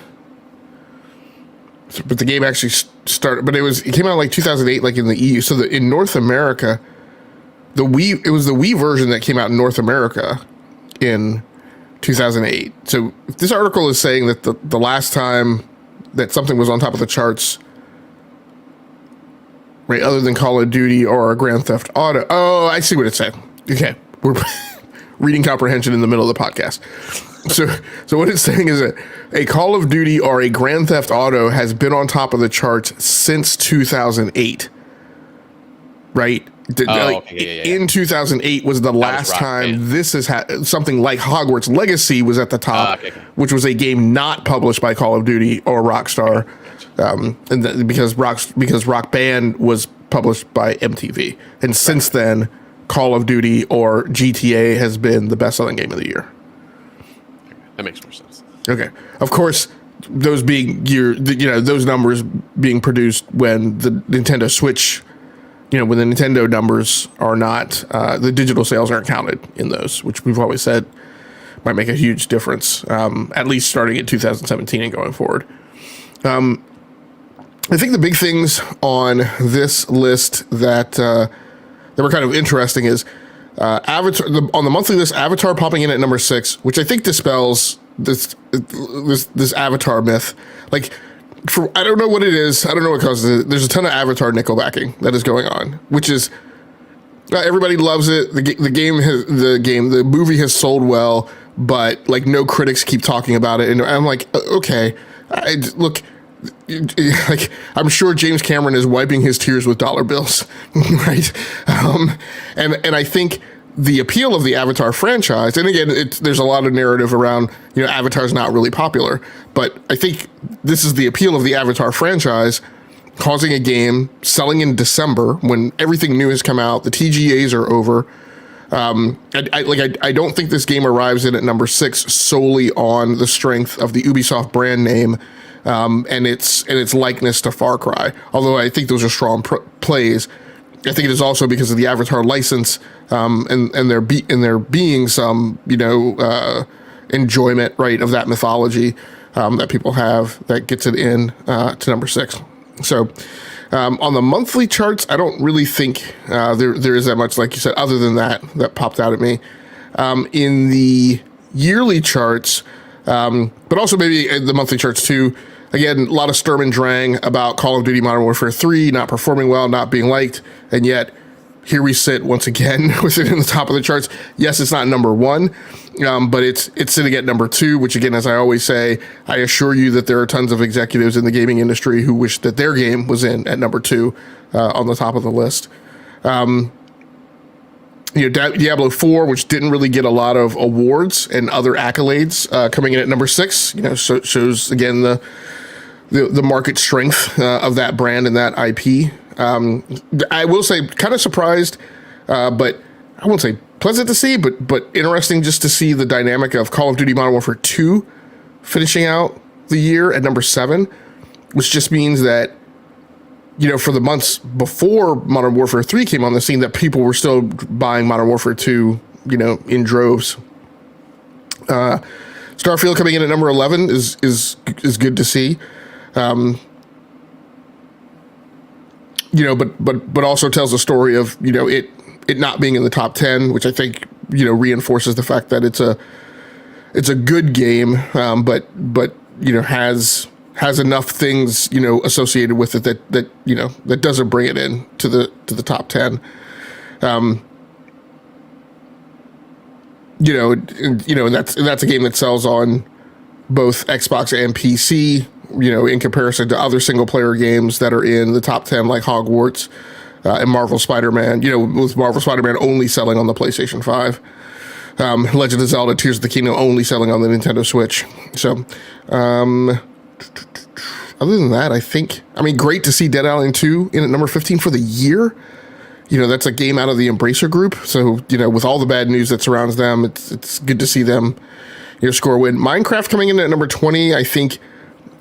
but the game actually started. But it came out like 2008, like in the EU. So in North America, it was the Wii version that came out in North America in 2008. So if this article is saying that the last time that something was on top of the charts, right, other than Call of Duty or Grand Theft Auto. Oh, I see what it's saying. Okay, we're reading comprehension in the middle of the podcast. So what it's saying is that a Call of Duty or a Grand Theft Auto has been on top of the charts since 2008, right? In 2008 was the last time this has had something like Hogwarts Legacy was at the top, which was a game not published by Call of Duty or Rockstar. Because Rock Band was published by MTV, and since then, Call of Duty or GTA has been the best-selling game of the year. That makes more sense. Okay, of course, those being those numbers being produced when the Nintendo Switch, when the Nintendo numbers are not the digital sales aren't counted in those, which we've always said might make a huge difference, at least starting in 2017 and going forward. I think the big things on this list that were kind of interesting is Avatar on the monthly list. Avatar popping in at number 6, which I think dispels this Avatar myth. Like, I don't know what it is. I don't know what causes it. There's a ton of Avatar nickelbacking that is going on, which is everybody loves it. The movie has sold well, but like no critics keep talking about it, and I'm like, okay, look. Like, I'm sure James Cameron is wiping his tears with dollar bills, right? And I think the appeal of the Avatar franchise, and again, there's a lot of narrative around, Avatar's not really popular, but I think this is the appeal of the Avatar franchise, causing a game, selling in December when everything new has come out, the TGAs are over. I don't think this game arrives in at number 6 solely on the strength of the Ubisoft brand name, and its likeness to Far Cry. Although I think those are strong plays, I think it is also because of the Avatar license, and there being some enjoyment, right, of that mythology that people have that gets it in to number 6. So on the monthly charts, I don't really think there is that much, like you said, other than that popped out at me. In the yearly charts, but also maybe the monthly charts too, again, a lot of Sturm and Drang about Call of Duty Modern Warfare 3 not performing well, not being liked, and yet here we sit once again with it in the top of the charts. Yes, it's not number 1, but it's sitting at number 2, which again, as I always say, I assure you that there are tons of executives in the gaming industry who wish that their game was in at number 2 on the top of the list. Diablo 4, which didn't really get a lot of awards and other accolades, coming in at number 6, shows again the market strength of that brand and that IP. I will say, kind of surprised, but I won't say pleasant to see, but interesting just to see the dynamic of Call of Duty Modern Warfare 2 finishing out the year at number 7, which just means that, for the months before Modern Warfare 3 came on the scene, that people were still buying Modern Warfare 2, in droves. Starfield coming in at number 11 is good to see. But also tells a story of, it not being in the top 10, which I think, reinforces the fact that it's a good game, but has enough things, associated with it that doesn't bring it in to the top 10. And that's a game that sells on both Xbox and PC, in comparison to other single player games that are in the top 10, like Hogwarts, and Marvel Spider-Man, with Marvel Spider-Man only selling on the PlayStation 5. Legend of Zelda Tears of the Kingdom only selling on the Nintendo Switch. So, other than that, great to see Dead Island 2 in at number 15 for the year. That's a game out of the Embracer Group. So, with all the bad news that surrounds them, it's good to see them, score a win. Minecraft coming in at number 20, I think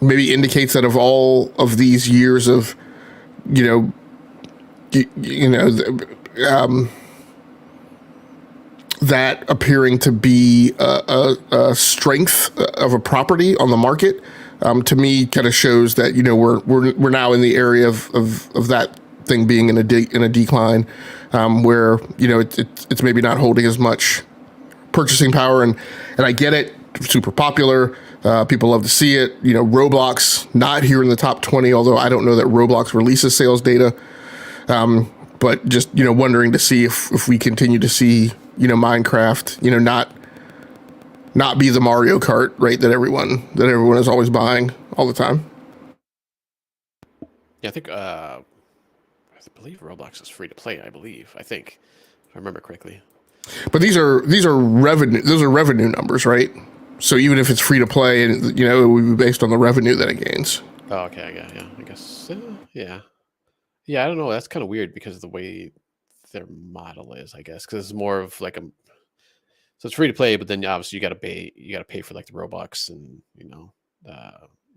maybe indicates that of all of these years of, that appearing to be a strength of a property on the market, to me kind of shows that, we're now in the area of that thing being in a decline, where, it's maybe not holding as much purchasing power, and I get it, super popular. People love to see it. Roblox not here in the top 20, although I don't know that Roblox releases sales data. But just, wondering to see if we continue to see, Minecraft, not be the Mario Kart, right, that everyone is always buying all the time. Yeah, I believe Roblox is free to play, I think, if I remember correctly. But these are revenue. Those are revenue numbers, right? So even if it's free to play, and it would be based on the revenue that it gains. Oh, okay, yeah. I guess, yeah. I don't know. That's kind of weird because of the way their model is, I guess, because it's more of like so it's free to play, but then obviously you got to pay for like the Robux and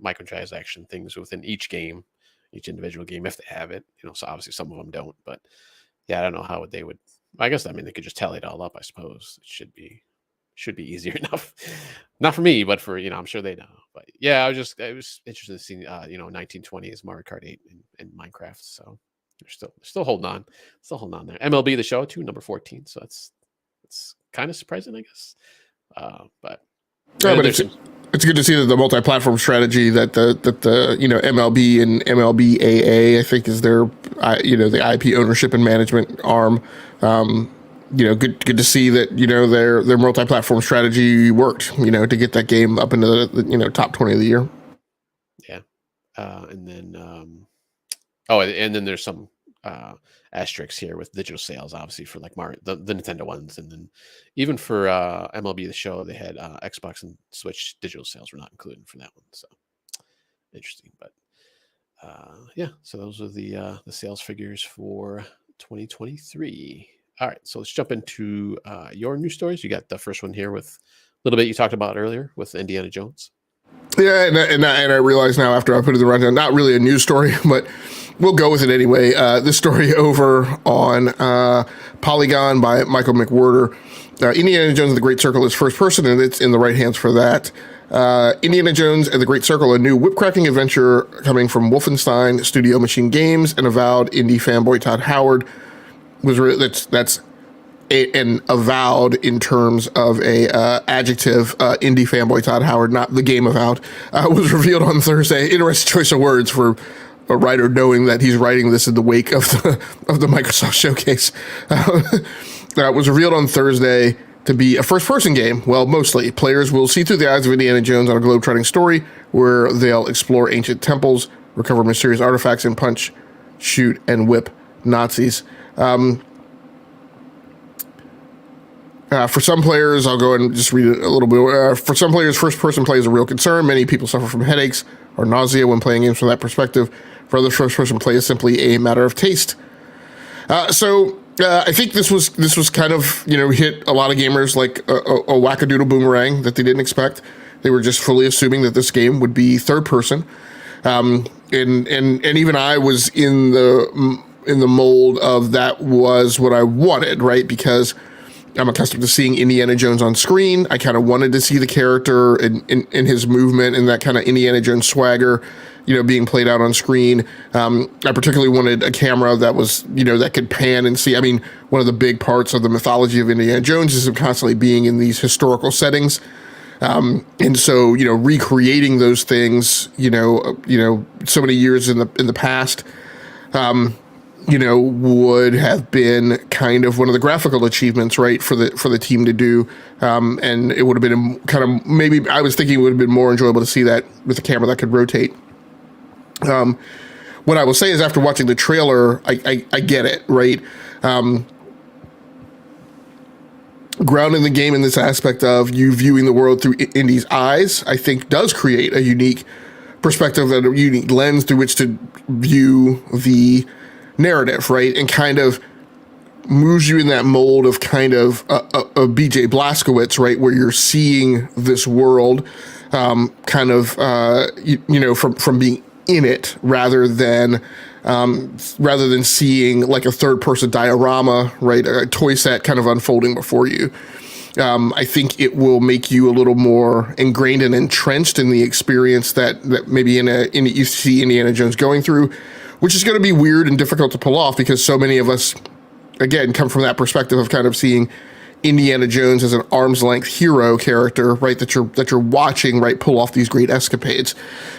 microtransaction things within each game, each individual game if they have it. So obviously some of them don't, but yeah, I don't know how they would. I guess they could just tally it all up. I suppose it should be easier enough. Not for me, but for I'm sure they know. But yeah, I was interested in seeing 1920s Mario Kart 8 and Minecraft. So they're still holding on, there. MLB The Show too, number 14. So it's kind of surprising, I guess. But it's good to see that the multi-platform strategy that the MLB and MLBAA, I think, is their the IP ownership and management arm. Good to see that their multi-platform strategy worked. To get that game up into the top 20 of the year. Yeah, and then and then there's some asterisks here with digital sales, obviously for like the Nintendo ones, and then even for MLB The Show, they had Xbox and Switch digital sales were not included for that one. So interesting, but yeah. So those are the sales figures for 2023. All right, so let's jump into your news stories. You got the first one here with a little bit you talked about earlier with Indiana Jones. Yeah, and I realize now after I put it in the rundown, not really a news story, but we'll go with it anyway. This story over on Polygon by Michael McWhorter. Indiana Jones and the Great Circle is first person, and it's in the right hands for that. Indiana Jones and the Great Circle, a new whip-cracking adventure coming from Wolfenstein Studio Machine Games, and avowed indie fanboy Todd Howard was that's an avowed in terms of a adjective. Indie fanboy Todd Howard, not the game avowed, was revealed on Thursday. Interesting choice of words for a writer knowing that he's writing this in the wake of the Microsoft showcase. Was revealed on Thursday to be a first-person game. Well, mostly. Players will see through the eyes of Indiana Jones on a globe-trotting story where they'll explore ancient temples, recover mysterious artifacts, and punch, shoot, and whip Nazis. For some players, I'll go and just read it a little bit. For some players, first-person play is a real concern. Many people suffer from headaches or nausea when playing games from that perspective. For others, first-person play is simply a matter of taste. I think this was kind of, hit a lot of gamers like a wackadoodle boomerang that they didn't expect. They were just fully assuming that this game would be third-person. And even I was in the mold of that was what I wanted, right? Because I'm accustomed to seeing Indiana Jones on screen. I kind of wanted to see the character and his movement and that kind of Indiana Jones swagger, being played out on screen. I particularly wanted a camera that was, that could pan and see. I mean, one of the big parts of the mythology of Indiana Jones is him constantly being in these historical settings. And so, recreating those things, so many years in the past, would have been kind of one of the graphical achievements, right, for the team to do. And it would have been kind of, maybe I was thinking it would have been more enjoyable to see that with a camera that could rotate. What I will say is after watching the trailer, I get it, right? Grounding the game in this aspect of you viewing the world through Indy's eyes, I think does create a unique perspective and a unique lens through which to view the narrative, right? And kind of moves you in that mold of kind of a BJ Blazkowicz, right? Where you're seeing this world kind of, from being in it rather than seeing like a third person diorama, right? A toy set kind of unfolding before you. I think it will make you a little more ingrained and entrenched in the experience that maybe you see Indiana Jones going through, which is going to be weird and difficult to pull off because so many of us, again, come from that perspective of kind of seeing Indiana Jones as an arm's length hero character, right? That you're watching, right? Pull off these great escapades.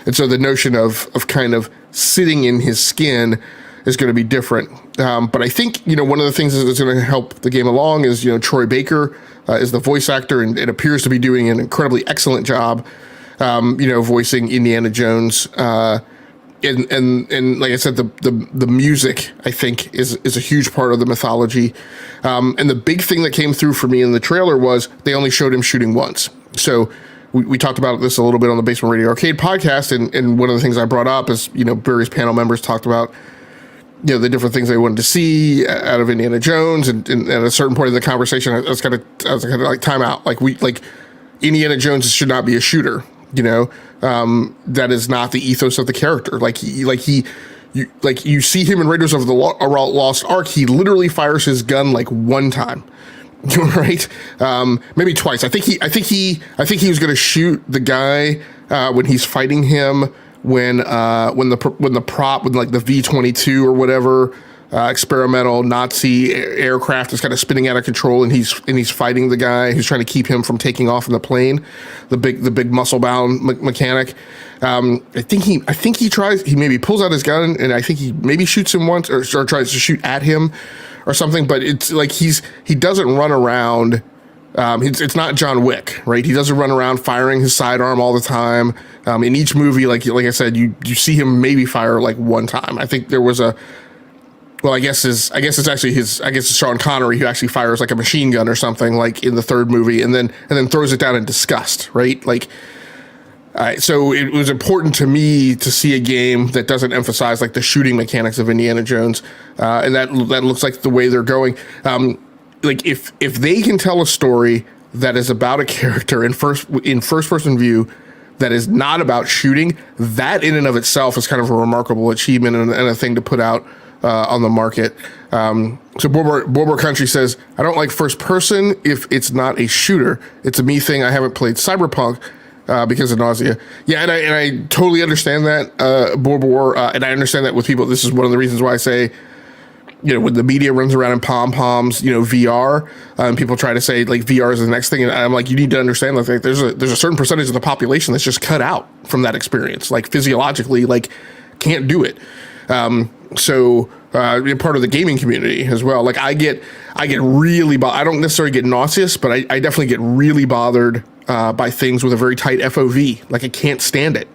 And so the notion of kind of sitting in his skin is going to be different. But I think, one of the things that's going to help the game along is, Troy Baker is the voice actor and it appears to be doing an incredibly excellent job, voicing Indiana Jones. And like I said, the music I think is a huge part of the mythology. And the big thing that came through for me in the trailer was they only showed him shooting once. So we talked about this a little bit on the Basement Radio Arcade podcast, and one of the things I brought up is various panel members talked about the different things they wanted to see out of Indiana Jones, and at a certain point in the conversation, I was kind of like time out. Like Indiana Jones should not be a shooter. That is not the ethos of the character. You see him in Raiders of the Lost Ark. He literally fires his gun like one time, right? Maybe twice. I think he was going to shoot the guy when he's fighting him when the prop with like the V-22 or whatever. Experimental Nazi aircraft is kind of spinning out of control, and he's fighting the guy who's trying to keep him from taking off in the plane, the big muscle bound mechanic. I think he maybe pulls out his gun, and I think he maybe shoots him once or tries to shoot at him or something. But it's like he doesn't run around. It's not John Wick, right? He doesn't run around firing his sidearm all the time. In each movie, like I said, you see him maybe fire like one time. I think there was well, I guess it's actually it's Sean Connery who actually fires like a machine gun or something like in the third movie, and then throws it down in disgust, right? Like, so it was important to me to see a game that doesn't emphasize like the shooting mechanics of Indiana Jones, and that looks like the way they're going. Like if they can tell a story that is about a character in first person view that is not about shooting, that in and of itself is kind of a remarkable achievement and a thing to put out on the market. So Borbor Country says, I don't like first person if it's not a shooter. It's a me thing. I haven't played Cyberpunk because of nausea. Yeah, and I totally understand that, Borbor, and I understand that with people. This is one of the reasons why I say, you know, when the media runs around in pom-poms, you know, VR, and people try to say like VR is the next thing, and I'm like, you need to understand that like, there's a certain percentage of the population that's just cut out from that experience, like physiologically, like can't do it. So you're part of the gaming community as well. Like I get really, I don't necessarily get nauseous, but I definitely get really bothered by things with a very tight FOV. Like I can't stand it.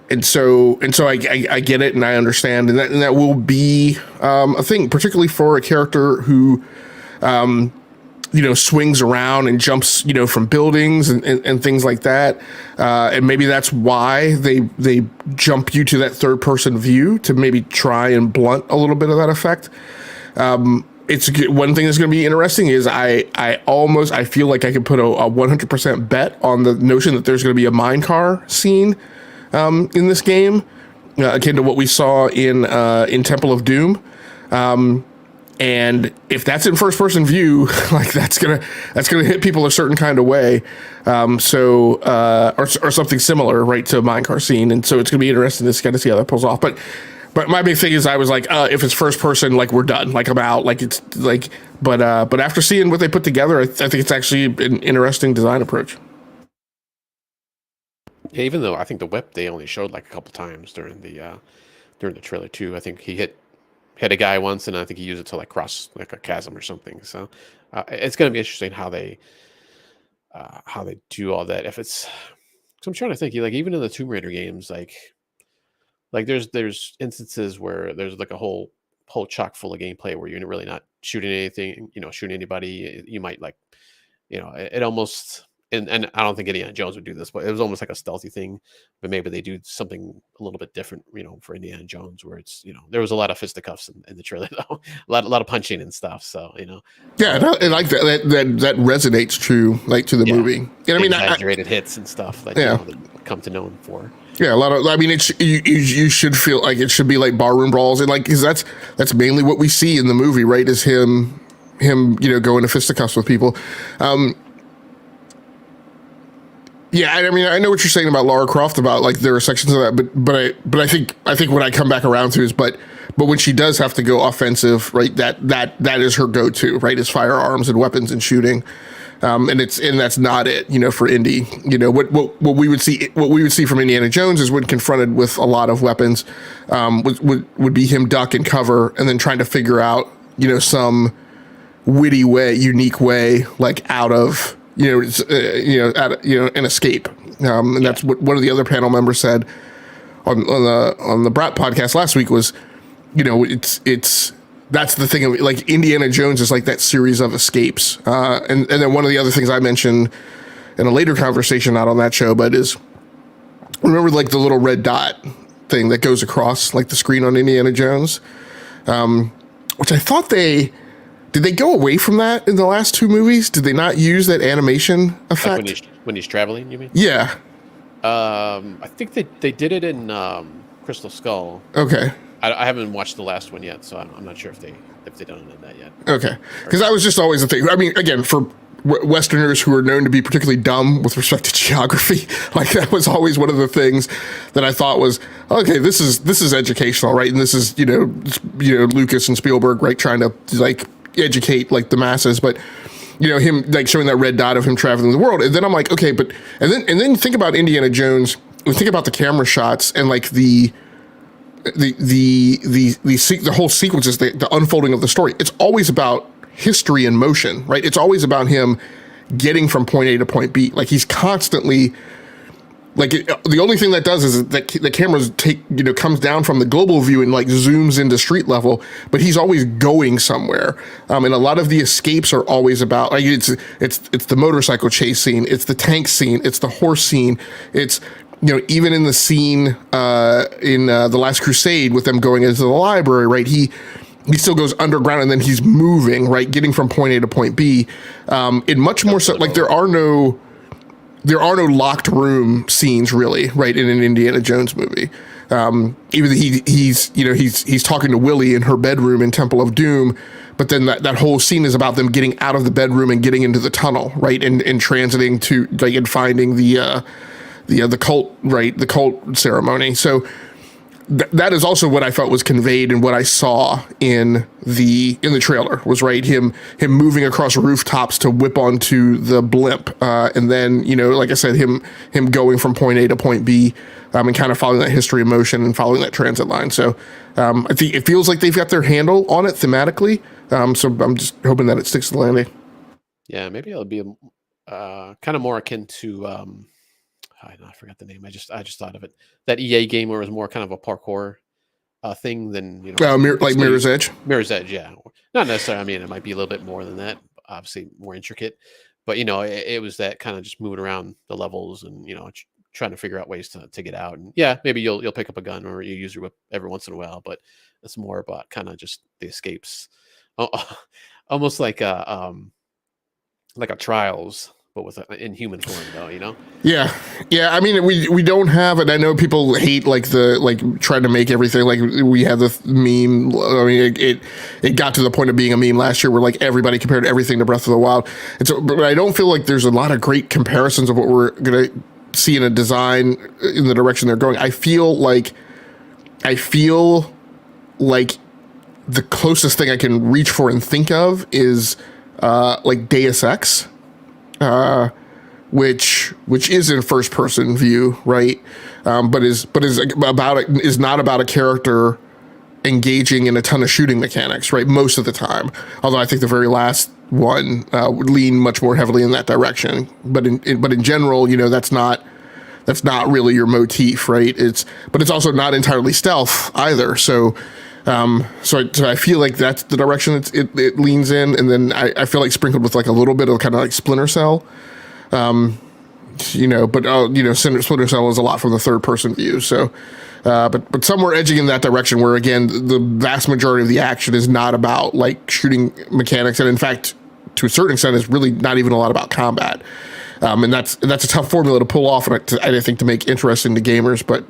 And so I get it and I understand, and that will be a thing, particularly for a character who, you know, swings around and jumps, you know, from buildings and things like that. And maybe that's why they jump you to that third person view to maybe try and blunt a little bit of that effect. It's one thing that's going to be interesting is I feel like I could put a 100% bet on the notion that there's going to be a minecart scene in this game, akin to what we saw in Temple of Doom. And if that's in first person view, like that's gonna hit people a certain kind of way. Or something similar, right, to a minecart scene. And so it's gonna be interesting to kind of see how that pulls off. But my big thing is I was like, if it's first person, like we're done, like I'm out, like it's like, but after seeing what they put together, I think it's actually an interesting design approach. Yeah, even though I think the whip they only showed like a couple times during the trailer too. I think he hit a guy once, and I think he used it to like cross like a chasm or something. So it's going to be interesting how they do all that. If it's, so I'm trying to think, like even in the Tomb Raider games, like there's instances where there's like a whole chock full of gameplay where you're really not shooting anything, you know, shooting anybody. You might like, you know, it almost. And I don't think Indiana Jones would do this, but it was almost like a stealthy thing. But maybe they do something a little bit different, you know, for Indiana Jones, where it's, you know, there was a lot of fisticuffs in the trailer, though, a lot of punching and stuff. So, you know, yeah, and like that resonates true, like to the movie. And I mean, exaggerated hits and stuff, like, yeah, you know, that come to know him for. Yeah, a lot of. I mean, you should feel like it should be like barroom brawls, and like because that's mainly what we see in the movie, right? Is him, you know, going to fisticuffs with people. Yeah, I mean, I know what you're saying about Lara Croft, about like there are sections of that, but I think what I come back around to is, but when she does have to go offensive, right? That is her go-to, right? Is firearms and weapons and shooting, and that's not it, you know, for Indy. You know, what we would see from Indiana Jones is when confronted with a lot of weapons, would be him duck and cover, and then trying to figure out, you know, some witty way, unique way, like out of. An escape, and that's what one of the other panel members said on the Brat podcast last week was, you know, it's that's the thing of like Indiana Jones is like that series of escapes, and then one of the other things I mentioned in a later conversation, not on that show, but is remember like the little red dot thing that goes across like the screen on Indiana Jones, which I thought did they go away from that in the last two movies? Did they not use that animation effect? Like when he's traveling, you mean? Yeah. I think they did it in Crystal Skull. Okay. I haven't watched the last one yet, so I'm not sure if they done that yet. Okay. Because that was just always the thing. I mean, again, for Westerners who are known to be particularly dumb with respect to geography, like that was always one of the things that I thought was, okay, this is educational, right? And this is, you know, Lucas and Spielberg, right, trying to like educate like the masses, but you know, him like showing that red dot of him traveling the world, and then I'm like, okay, but and then think about Indiana Jones, think about the camera shots and like the whole sequences, the unfolding of the story. It's always about history and motion, right? It's always about him getting from point A to point B. Like he's constantly Like the only thing that does is that the cameras comes down from the global view and like zooms into street level, but he's always going somewhere. And a lot of the escapes are always about like it's the motorcycle chase scene, it's the tank scene, it's the horse scene, it's even in the scene in The Last Crusade with them going into the library, right? He still goes underground and then he's moving, right, getting from point A to point B. In much more so, like there are no locked room scenes really, right, in an Indiana Jones movie. Even he's talking to Willie in her bedroom in Temple of Doom, but then that whole scene is about them getting out of the bedroom and getting into the tunnel, right, and transiting to like and finding the cult, right, the cult ceremony. So that is also what I felt was conveyed in what I saw in the trailer was right him moving across rooftops to whip onto the blimp, and then like I said, him going from point A to point B, and kind of following that history of motion and following that transit line. So I think it feels like they've got their handle on it thematically. So I'm just hoping that it sticks to the landing. Yeah, maybe it'll be kind of more akin to I forgot the name. I just thought of it. That EA game where it was more kind of a parkour thing than like Mirror's Edge. Mirror's Edge, yeah. Not necessarily. I mean, it might be a little bit more than that. Obviously, more intricate. But it was that kind of just moving around the levels and trying to figure out ways to get out. And yeah, maybe you'll pick up a gun or you use your whip every once in a while. But it's more about kind of just the escapes, almost like a Trials, but with in human form, though, Yeah. I mean, we don't have it. I know people hate trying to make everything like we had the meme. I mean, it got to the point of being a meme last year where like everybody compared everything to Breath of the Wild. And so, but I don't feel like there's a lot of great comparisons of what we're gonna see in a design in the direction they're going. I feel like the closest thing I can reach for and think of is like Deus Ex. Which is in first person view, right? But is not about a character engaging in a ton of shooting mechanics, right? Most of the time, although I think the very last one would lean much more heavily in that direction. But in general, that's not really your motif, right? But it's also not entirely stealth either. So I feel like that's the direction it leans in, and then I feel like sprinkled with like a little bit of kind of like Splinter Cell, Splinter Cell is a lot from the third person view. So, but somewhere edging in that direction where again the vast majority of the action is not about like shooting mechanics, and in fact, to a certain extent, is really not even a lot about combat. And that's a tough formula to pull off, and I think to make interesting to gamers. But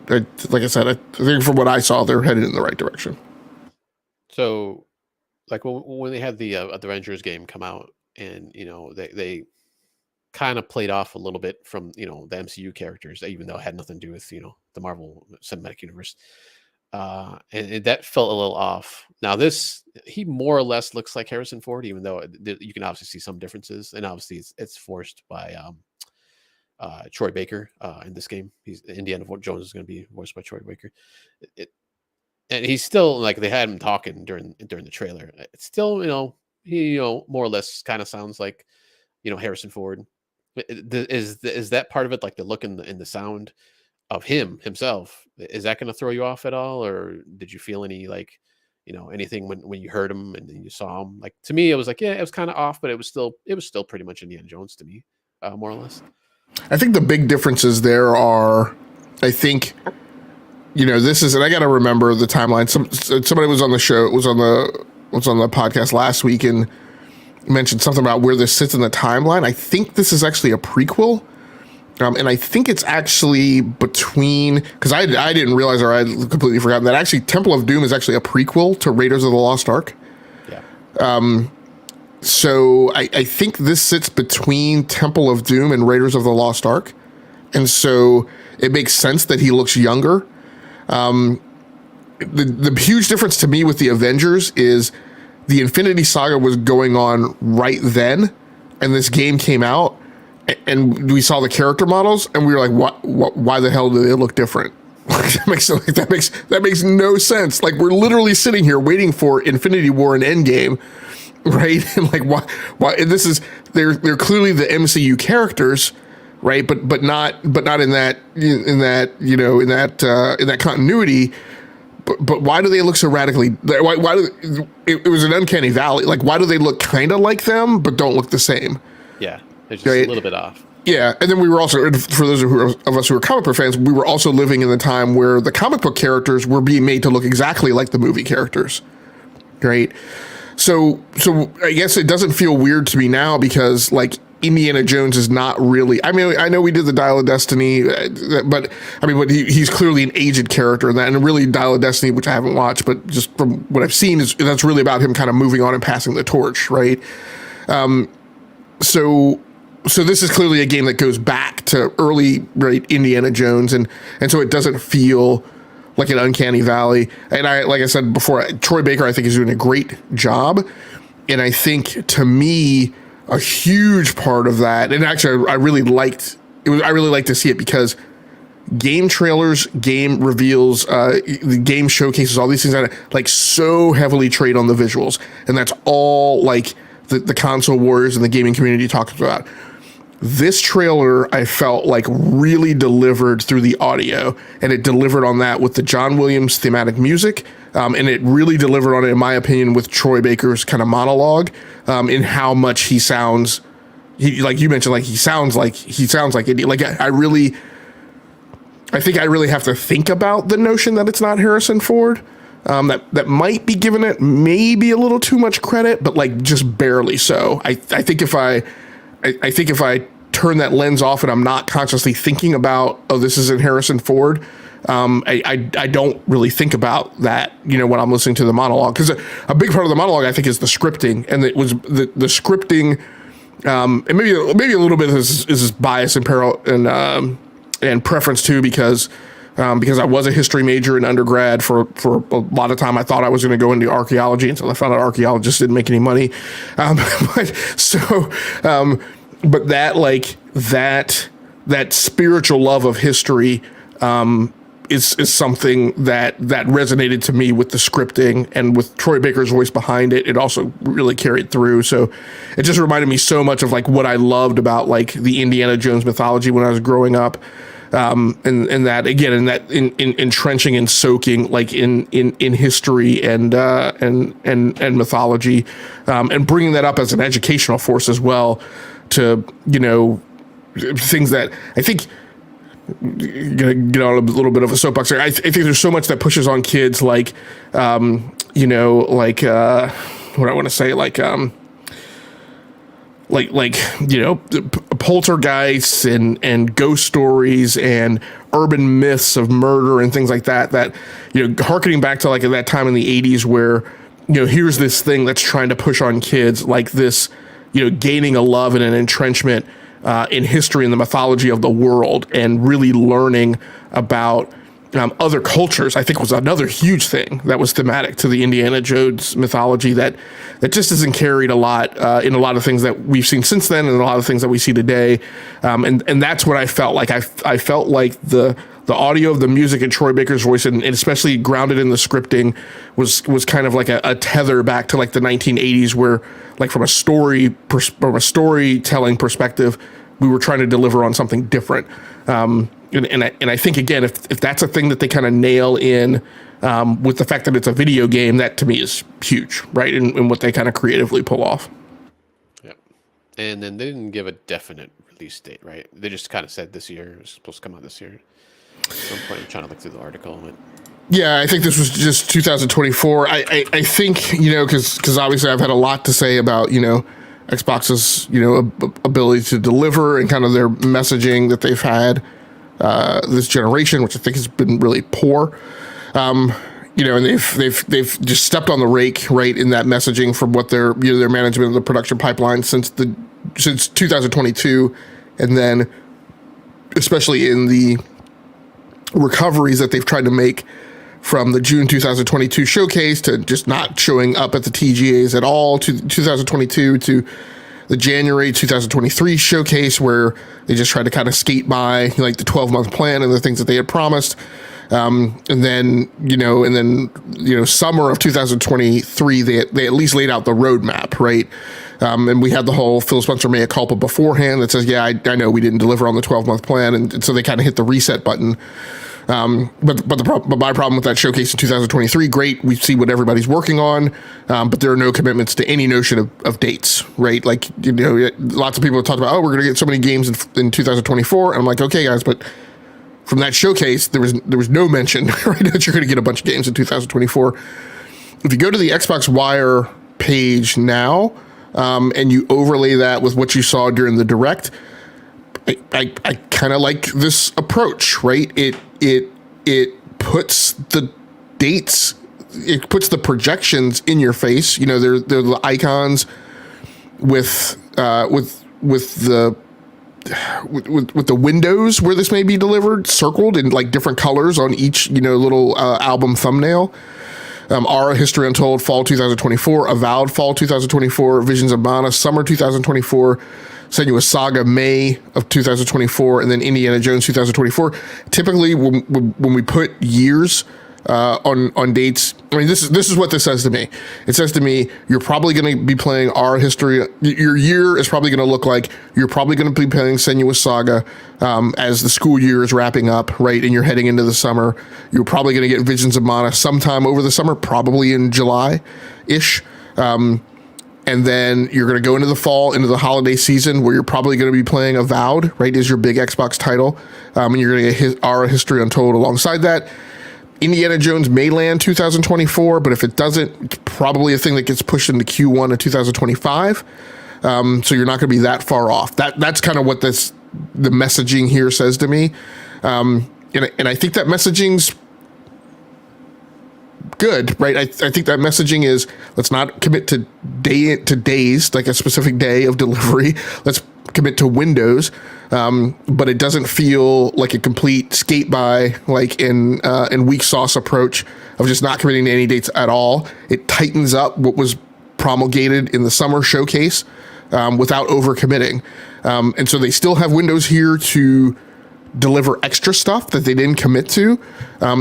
like I said, I think from what I saw, they're headed in the right direction. So, like when they had the Avengers game come out, and they kind of played off a little bit from the MCU characters, even though it had nothing to do with the Marvel Cinematic Universe, and that felt a little off. Now he more or less looks like Harrison Ford, even though you can obviously see some differences, and obviously it's forced by Troy Baker in this game. Indiana Jones is going to be voiced by Troy Baker. And he's still like they had him talking during the trailer. It's still, he more or less kind of sounds like Harrison Ford. Is that part of it, like the look and the sound of himself? Is that going to throw you off at all, or did you feel any like anything when you heard him and then you saw him? Like to me, it was like it was kind of off, but it was still pretty much Indiana Jones to me, more or less. I think the big differences there are, I think. This is, and I got to remember the timeline. Somebody was on the show, was on the podcast last week and mentioned something about where this sits in the timeline. I think this is actually a prequel. And I think it's actually between, because I didn't realize, or I had completely forgotten that actually Temple of Doom is actually a prequel to Raiders of the Lost Ark. Yeah. So I think this sits between Temple of Doom and Raiders of the Lost Ark. And so it makes sense that he looks younger. The huge difference to me with the Avengers is the Infinity Saga was going on right then, and this game came out, and we saw the character models, and we were like, why the hell do they look different? that makes no sense. Like we're literally sitting here waiting for Infinity War and Endgame, right? And like why and this is they're clearly the MCU characters, right? But not in that continuity. But why do they look so radically? Why do it was an uncanny valley? Like, why do they look kind of like them but don't look the same? Yeah, they're just a little bit off. Yeah, and then we were also, for those of us who are comic book fans, we were also living in the time where the comic book characters were being made to look exactly like the movie characters, right? So I guess it doesn't feel weird to me now because, like, Indiana Jones is not really. I mean, I know we did the Dial of Destiny, but he's clearly an aged character in that, and really Dial of Destiny, which I haven't watched, but just from what I've seen, that's really about him kind of moving on and passing the torch, right? So this is clearly a game that goes back to early, right, Indiana Jones, and so it doesn't feel like an uncanny valley. And like I said before, Troy Baker, I think, is doing a great job. And I think, to me, a huge part of that, and actually I really liked to see it because game trailers, game reveals, the game showcases, all these things like so heavily trade on the visuals. And that's all like the console wars and the gaming community talks about. This trailer, I felt like, really delivered through the audio, and it delivered on that with the John Williams thematic music, and it really delivered on it, in my opinion, with Troy Baker's kind of monologue, in how much he sounds. Like you mentioned, like he sounds like Indy. Like I think I really have to think about the notion that it's not Harrison Ford. That might be giving it maybe a little too much credit, but like just barely so. I think if I turn that lens off and I'm not consciously thinking about, oh, this isn't Harrison Ford, I don't really think about that, when I'm listening to the monologue. Because a big part of the monologue, I think, is the scripting. And it was the scripting, and maybe a little bit is bias and preference too, because I was a history major in undergrad for a lot of time. I thought I was going to go into archaeology until I found out archaeologists didn't make any money. But that spiritual love of history is something that resonated to me with the scripting, and with Troy Baker's voice behind it. It also really carried through. So it just reminded me so much of like what I loved about like the Indiana Jones mythology when I was growing up. And that again, in entrenching and soaking like in history and mythology, and bringing that up as an educational force as well to, things that I think, gonna get on a little bit of a soapbox here. I think there's so much that pushes on kids, like, what I want to say, poltergeists and ghost stories and urban myths of murder and things like that, harkening back to like at that time in the 80s where, here's this thing that's trying to push on kids, like this, gaining a love and an entrenchment in history and the mythology of the world, and really learning about other cultures, I think, was another huge thing that was thematic to the Indiana Jones mythology that just isn't carried a lot in a lot of things that we've seen since then, and a lot of things that we see today. And that's what I felt like. I felt like the audio of the music and Troy Baker's voice, and especially grounded in the scripting, was kind of like a tether back to like the 1980s, where like from a storytelling perspective, we were trying to deliver on something different. And I think, again, if that's a thing that they kind of nail in with the fact that it's a video game, that to me is huge, right? In what they kind of creatively pull off. Yeah. And then they didn't give a definite release date, right? They just kind of said this year. It was supposed to come out this year. At some point, I'm trying to look through the article. Yeah, I think this was just 2024. I think, because obviously I've had a lot to say about, Xbox's, ability to deliver and kind of their messaging that they've had this generation, which I think has been really poor. And they've just stepped on the rake, right, in that messaging from what their management of the production pipeline since 2022, and then especially in the recoveries that they've tried to make from the June 2022 showcase to just not showing up at the TGAs at all, to 2022 to the January 2023 showcase, where they just tried to kind of skate by like the 12-month plan and the things that they had promised. And then, summer of 2023, they at least laid out the roadmap, right? And we had the whole Phil Spencer mea culpa beforehand that says, yeah, I know we didn't deliver on the 12-month plan. And so they kind of hit the reset button. But my problem with that showcase in 2023, great, we see what everybody's working on, but there are no commitments to any notion of dates, right? Like, lots of people have talked about, we're going to get so many games in 2024. And I'm like, okay, guys, but from that showcase, there was no mention, right, that you're going to get a bunch of games in 2024. If you go to the Xbox Wire page now, and you overlay that with what you saw during the Direct, I kind of like this approach, right? It puts the dates, it puts the projections in your face. They're the icons with the windows where this may be delivered, circled in like different colors on each little album thumbnail. Aura History Untold Fall 2024, Avowed Fall 2024, Visions of Mana Summer 2024, Senua's Saga May of 2024, and then Indiana Jones 2024. Typically, when we put years on dates, I mean, this is what this says to me. It says to me, you're probably going to be playing Aura History. Your year is probably going to look like you're probably going to be playing Senua's Saga as the school year is wrapping up, right? And you're heading into the summer. You're probably going to get Visions of Mana sometime over the summer, probably in July-ish. And then you're going to go into the fall, into the holiday season, where you're probably going to be playing Avowed, right, is your big Xbox title. And you're going to get Aura History Untold alongside that. Indiana Jones may land 2024, but if it doesn't, it's probably a thing that gets pushed into Q1 of 2025. So you're not going to be that far off. That's kind of what the messaging here says to me. And I think that messaging's good, right? I think that messaging is, let's not commit to days, like a specific day of delivery. Let's commit to windows, but it doesn't feel like a complete skate by, like in weak sauce approach of just not committing to any dates at all. It tightens up what was promulgated in the summer showcase without overcommitting, and so they still have windows here to deliver extra stuff that they didn't commit to.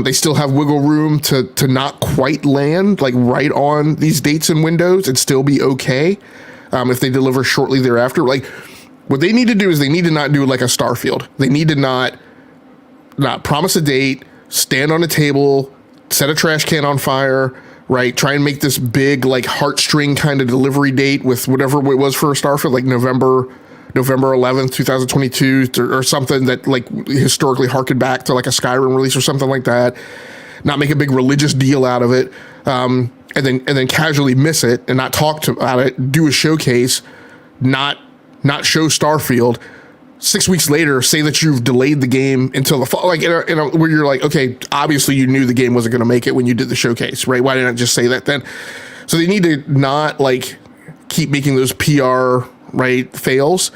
They still have wiggle room to not quite land like right on these dates and windows and still be okay if they deliver shortly thereafter. Like, what they need to do is they need to not do like a Starfield. They need to not promise a date, stand on a table, set a trash can on fire, right? Try and make this big like heartstring kind of delivery date with whatever it was for a Starfield, like November 11th, 2022, or something that like historically harkened back to like a Skyrim release or something like that. Not make a big religious deal out of it, and then casually miss it and not talk about it. Do a showcase, not show Starfield. 6 weeks later, say that you've delayed the game until the fall, like where you're like, okay, obviously you knew the game wasn't going to make it when you did the showcase, right? Why didn't I just say that then? So they need to not like keep making those PR right fails.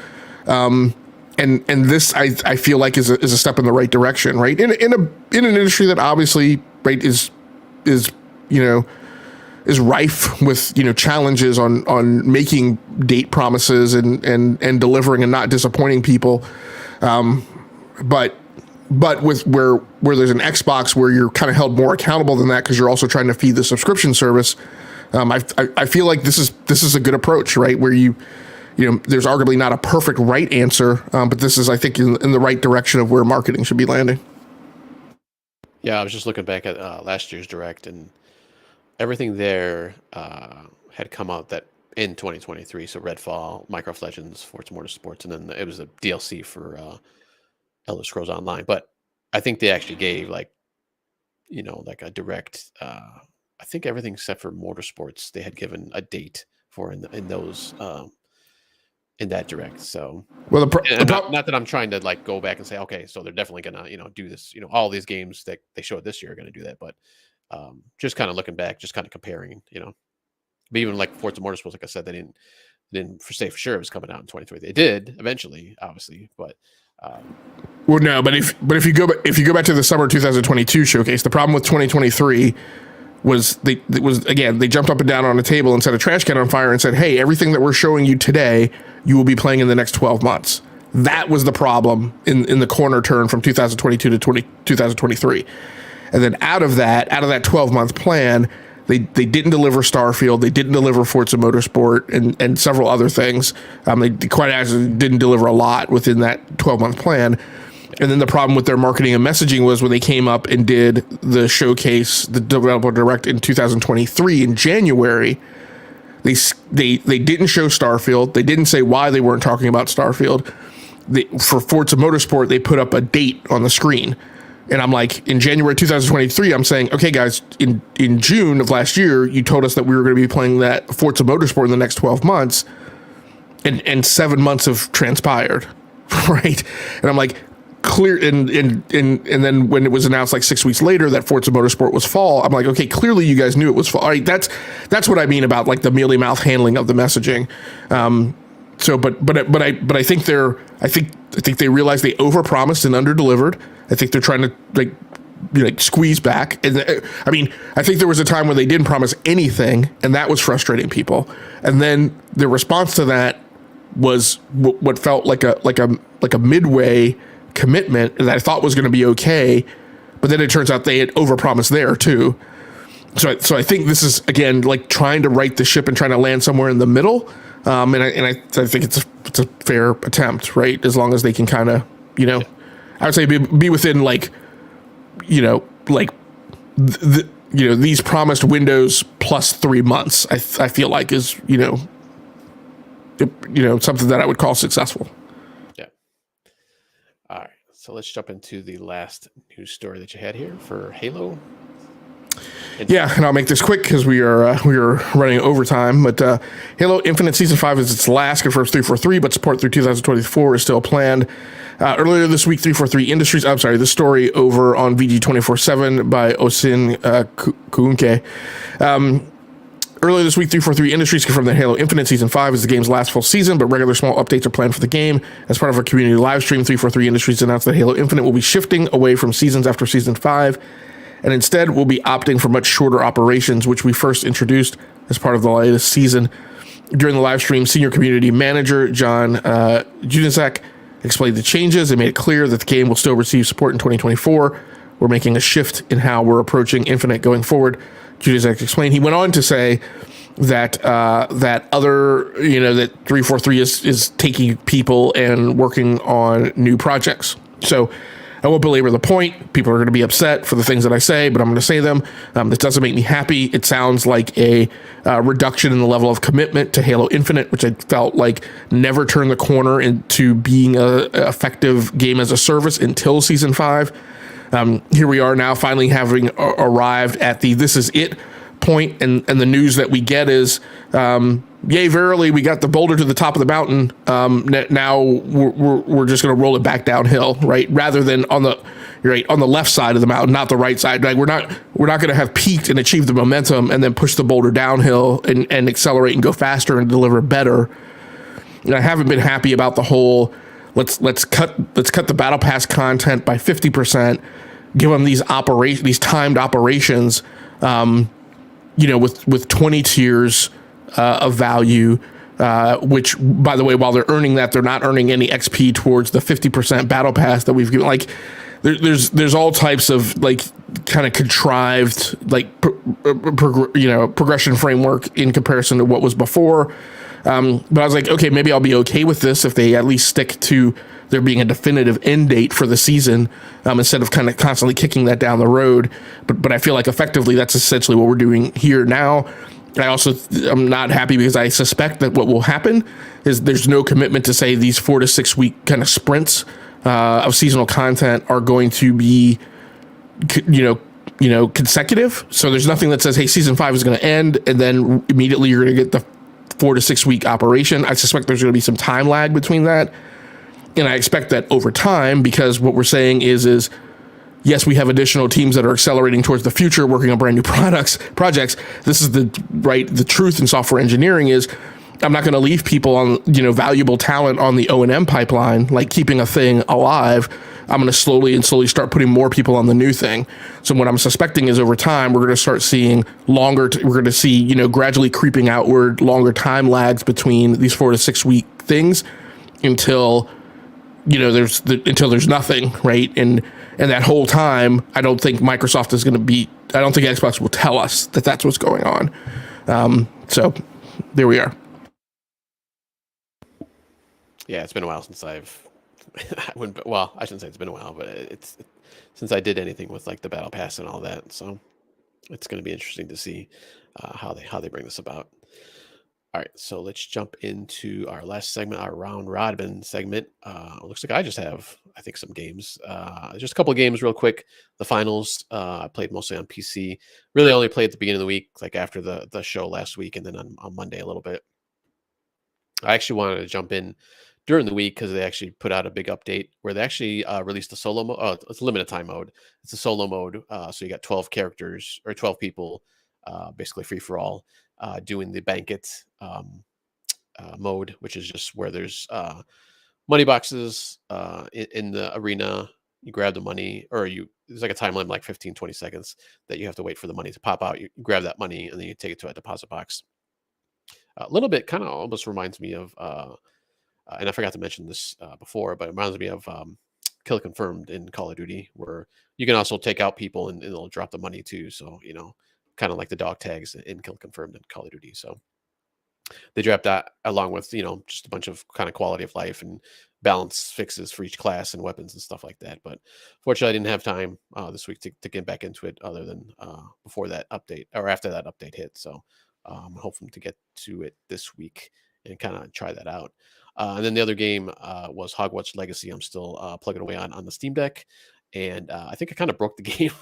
And this I feel like is a step in the right direction, right? In an industry that obviously, right, is rife with challenges on making date promises and delivering and not disappointing people, but with where there's an Xbox where you're kind of held more accountable than that because you're also trying to feed the subscription service. I feel like this is a good approach, right? Where there's arguably not a perfect right answer, but this is, I think, in the right direction of where marketing should be landing. Yeah, I was just looking back at last year's Direct, and everything there had come out that in 2023. So Redfall, Minecraft Legends, Forza Motorsports, and then it was a DLC for Elder Scrolls Online. But I think they actually gave like a direct. I think everything except for Motorsports they had given a date for in those. In that Direct. So well, not that I'm trying to like go back and say, okay, so they're definitely gonna do this, all these games that they showed this year are gonna do that, but just kind of looking back, just kind of comparing, but even like Forza Motorsports, like I said, they didn't say for sure it was coming out in 2020. They did eventually, obviously, but well, no, but if you go back to the summer 2022 showcase, the problem with 2023 was they jumped up and down on a table and set a trash can on fire and said, hey, everything that we're showing you today, you will be playing in the next 12 months. That was the problem in the corner turn from 2022 to 2023. And then out of that 12-month plan, they didn't deliver Starfield, they didn't deliver Forza Motorsport, and several other things. They quite actually didn't deliver a lot within that 12-month plan. And then the problem with their marketing and messaging was when they came up and did the showcase, the Developer Direct in 2023 in January, they didn't show Starfield. They didn't say why they weren't talking about Starfield. For Forza Motorsport, they put up a date on the screen. And I'm like, in January 2023, I'm saying, okay, guys, in June of last year, you told us that we were going to be playing that Forza Motorsport in the next 12 months, and 7 months have transpired, right? And I'm like, clear, and then when it was announced like 6 weeks later that Forza Motorsport was fall, I'm like, okay, clearly you guys knew it was fall. All right, that's what I mean about like the mealy mouth handling of the messaging. But I think they realize they overpromised and underdelivered. I think they're trying to squeeze back. And I mean, I think there was a time when they didn't promise anything, and that was frustrating people. And then the response to that was what felt like a midway commitment that I thought was going to be okay, but then it turns out they had overpromised there too. So I think this is again like trying to right the ship and trying to land somewhere in the middle. And I think it's a fair attempt, right? As long as they can kind of, I would say be within these promised windows plus 3 months. I feel like is something that I would call successful. Yeah. All right. So let's jump into the last news story that you had here for Halo. Yeah, and I'll make this quick because we are running overtime. But Halo Infinite Season 5 is its last confirmed 343, but support through 2024 is still planned. Earlier this week, 343 Industries, I'm sorry, this story over on VG 24/7 by Osin Kuunke. Earlier this week, 343 Industries confirmed that Halo Infinite Season 5 is the game's last full season, but regular small updates are planned for the game. As part of a community live stream, 343 Industries announced that Halo Infinite will be shifting away from seasons after Season 5, and instead will be opting for much shorter operations, which we first introduced as part of the latest season. During the live stream, senior community manager John Junicek explained the changes and made it clear that the game will still receive support in 2024. We're making a shift in how we're approaching Infinite going forward, Junicek explained. He went on to say that that 343 is taking people and working on new projects. So I won't belabor the point. People are going to be upset for the things that I say, but I'm going to say them. This doesn't make me happy. It sounds like a reduction in the level of commitment to Halo Infinite, which I felt like never turned the corner into being an effective game as a service until Season 5. Here we are now finally having arrived at the this is it point, and the news that we get is, yay, verily, we got the boulder to the top of the mountain. Now we're just going to roll it back downhill, right? Rather than on the left side of the mountain, not the right side. Like we're not going to have peaked and achieved the momentum and then push the boulder downhill and accelerate and go faster and deliver better. And I haven't been happy about the whole let's cut the battle pass content by 50%, give them these timed operations, with 20 tiers of value, which, by the way, while they're earning that, they're not earning any XP towards the 50% battle pass that we've given. Like, there's all types of kind of contrived progression framework in comparison to what was before. But I was like, okay, maybe I'll be okay with this if they at least stick to there being a definitive end date for the season, instead of kind of constantly kicking that down the road. But I feel like effectively that's essentially what we're doing here now. I'm not happy because I suspect that what will happen is there's no commitment to say these 4 to 6 week kind of sprints of seasonal content are going to be, consecutive. So there's nothing that says, hey, Season 5 is going to end, and then immediately you're going to get the 4 to 6 week operation. I suspect there's going to be some time lag between that. And I expect that over time, because what we're saying is yes, we have additional teams that are accelerating towards the future, working on brand new projects. This is the truth in software engineering is I'm not going to leave people on, valuable talent on the O&M pipeline, like keeping a thing alive. I'm going to slowly start putting more people on the new thing. So what I'm suspecting is over time, we're going to start seeing we're going to see, gradually creeping outward, longer time lags between these 4 to 6 week things until until there's nothing, right? And that whole time, I don't think Microsoft is going to be. I don't think Xbox will tell us that that's what's going on. So there we are. Yeah, it's been a while since I've. Well, I shouldn't say it's been a while, but since I did anything with like the Battle Pass and all that. So it's going to be interesting to see how they bring this about. All right, so let's jump into our last segment, our round robin segment. Looks like I just have, I think, some games. Just a couple of games real quick. The finals, I played mostly on PC. Really only played at the beginning of the week, like after the show last week, and then on Monday a little bit. I actually wanted to jump in during the week because they actually put out a big update where they actually released a solo mode. Oh, it's a limited time mode. It's a solo mode. So you got 12 characters or 12 people, basically free for all, doing the banquet mode, which is just where there's money boxes in the arena. You grab the money, or there's like a time limit, like 15, 20 seconds that you have to wait for the money to pop out. You grab that money and then you take it to a deposit box. A little bit kind of almost reminds me of, and I forgot to mention this before, but it reminds me of Kill Confirmed in Call of Duty, where you can also take out people and it'll drop the money too. So, kind of like the dog tags in Kill Confirmed in Call of Duty. So they dropped that along with, just a bunch of kind of quality of life and balance fixes for each class and weapons and stuff like that. But fortunately, I didn't have time this week to get back into it other than before that update or after that update hit. So I'm hoping to get to it this week and kind of try that out. And then the other game was Hogwarts Legacy. I'm still plugging away on the Steamdeck. And I think I kind of broke the game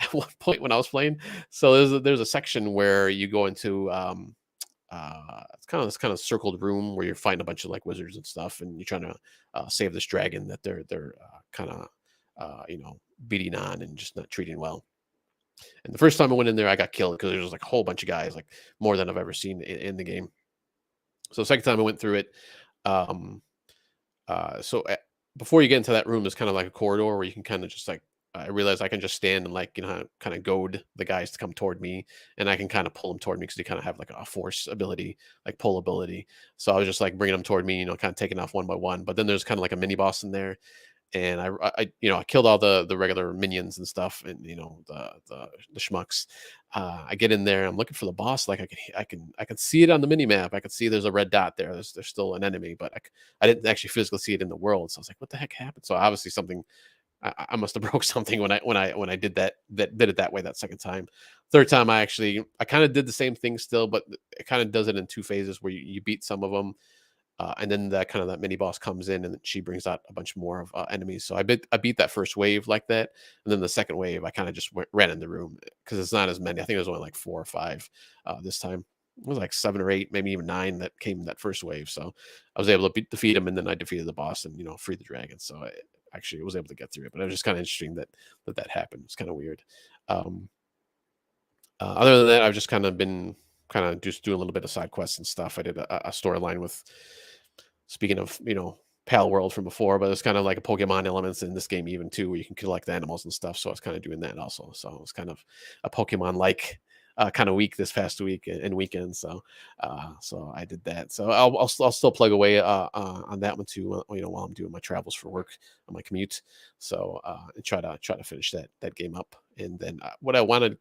at one point when I was playing. So there's a section where you go into it's kind of this kind of circled room where you're fighting a bunch of like wizards and stuff, and you're trying to save this dragon that they're kind of beating on and just not treating well. And the first time I went in there, I got killed because there was like a whole bunch of guys, like more than I've ever seen in the game. So the second time I went through it, um, before you get into that room, there's kind of like a corridor where you can kind of just like I realized I can just stand and like kind of goad the guys to come toward me, and I can kind of pull them toward me because they kind of have like a force ability, like pull ability. So I was just like bringing them toward me, kind of taking off one by one. But then there's kind of like a mini boss in there, and I killed all the regular minions and stuff, and the schmucks. I get in there, I'm looking for the boss. Like I can see it on the mini map. I can see there's a red dot there. There's still an enemy, but I didn't actually physically see it in the world. So I was like, what the heck happened? So obviously something. I must have broke something when I did did it that way that second time. Third time I kind of did the same thing still, but it kind of does it in two phases where you beat some of them. And then that mini boss comes in and she brings out a bunch more of enemies. So I beat that first wave like that, and then the second wave I kind of just ran in the room because it's not as many. I think it was only like 4 or 5 this time. It was like 7 or 8, maybe even 9 that came that first wave. So I was able to defeat him, and then I defeated the boss and free the dragon. So I was able to get through it. But it was just kind of interesting that happened. It's kind of weird. Other than that, I've just kind of been just doing a little bit of side quests and stuff. I did a storyline with, speaking of Palworld from before, but it's kind of like a Pokemon elements in this game even too, where you can collect animals and stuff. So I was kind of doing that also. So it was kind of a Pokemon like kind of week this past week and weekend. So I did that. So I'll still plug away on that one too. While I'm doing my travels for work on my commute. So and try to finish that game up. And then what I wanted.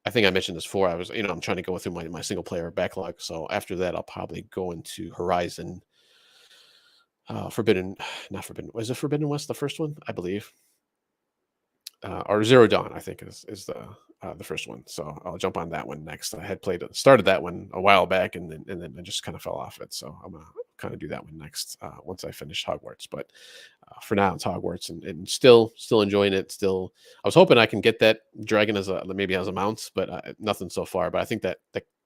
I think I mentioned this before. I'm trying to go through my single player backlog. So after that, I'll probably go into Horizon Forbidden, not Forbidden. Was it Forbidden West the first one? I believe, or Zero Dawn. I think is the first one. So I'll jump on that one next. I had started that one a while back, and then I just kind of fell off it. So I'm gonna kind of do that one next once I finish Hogwarts. But for now, it's Hogwarts, and still enjoying it. Still, I was hoping I can get that dragon maybe as a mount, but nothing so far. But I think that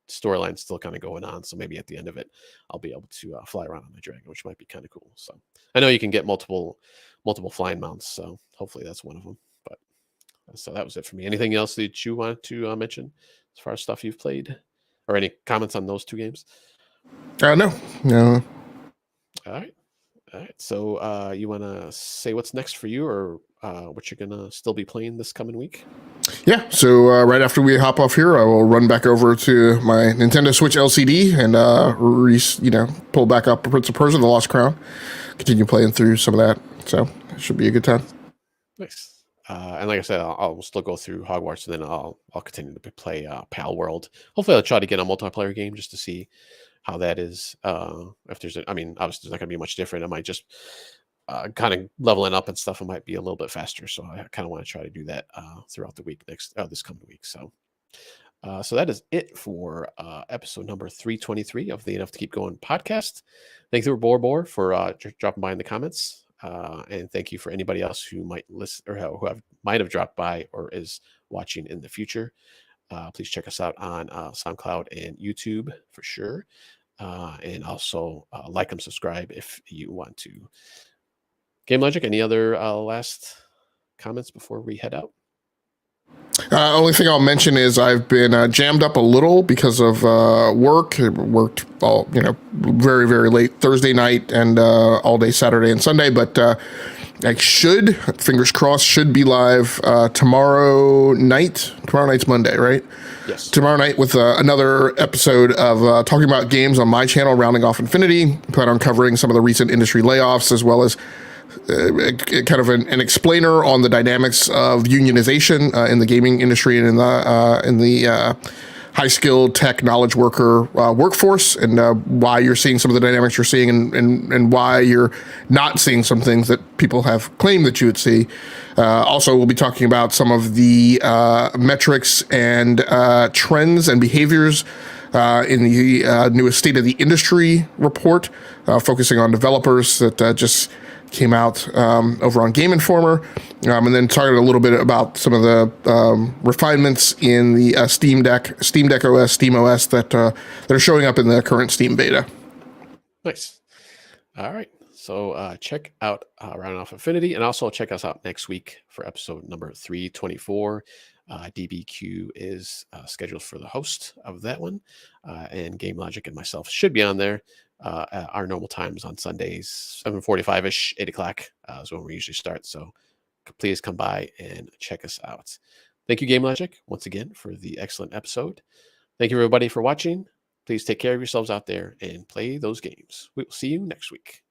storyline's still kind of going on, so maybe at the end of it I'll be able to fly around on my dragon, which might be kind of cool. So I know you can get multiple flying mounts, so hopefully that's one of them. But so that was it for me. Anything else that you want to mention as far as stuff you've played, or any comments on those 2 games? No. All right. All right. So you want to say what's next for you, or what you're gonna still be playing this coming week? Yeah, so right after we hop off here, I will run back over to my Nintendo Switch LCD and pull back up Prince of Persia: The Lost Crown, continue playing through some of that. So it should be a good time. Nice. And like I said, I'll still go through Hogwarts, and then I'll continue to play Palworld. Hopefully, I'll try to get a multiplayer game just to see how that is. If there's, I mean, obviously, there's not going to be much different. I might just kind of leveling up and stuff. It might be a little bit faster, so I kind of want to try to do that throughout the week this coming week. So that is it for episode number 323 of the Enough to Keep Going podcast. Thank you, Bor for dropping by in the comments. And thank you for anybody else who might listen or might have dropped by or is watching in the future. Please check us out on SoundCloud and YouTube for sure. And also like and subscribe if you want to. Game Logic, any other last comments before we head out? Only thing I'll mention is I've been jammed up a little because of work. I worked all very very late Thursday night and all day Saturday and Sunday, but I should, fingers crossed, should be live tomorrow night. Tomorrow night's Monday, right? Yes. Tomorrow night with another episode of talking about games on my channel, Rounding Off Infinity. Plan on covering some of the recent industry layoffs as well as kind of an explainer on the dynamics of unionization in the gaming industry and in the high-skilled tech knowledge worker workforce, and why you're seeing some of the dynamics you're seeing, and why you're not seeing some things that people have claimed that you would see. Also, we'll be talking about some of the metrics and trends and behaviors in the newest State of the Industry report, focusing on developers that just came out over on Game Informer, and then talking a little bit about some of the refinements in the Steamdeck OS, SteamOS that are showing up in the current Steam beta. Nice. All right. So check out Rounding Off Infinity, and also check us out next week for episode number 324. DBQ is scheduled for the host of that one, and Game Logic and myself should be on there. At our normal times on Sundays, 7:45ish, 8 o'clock is when we usually start. So please come by and check us out. Thank you, Game Logic, once again for the excellent episode. Thank you, everybody, for watching. Please take care of yourselves out there and play those games. We will see you next week.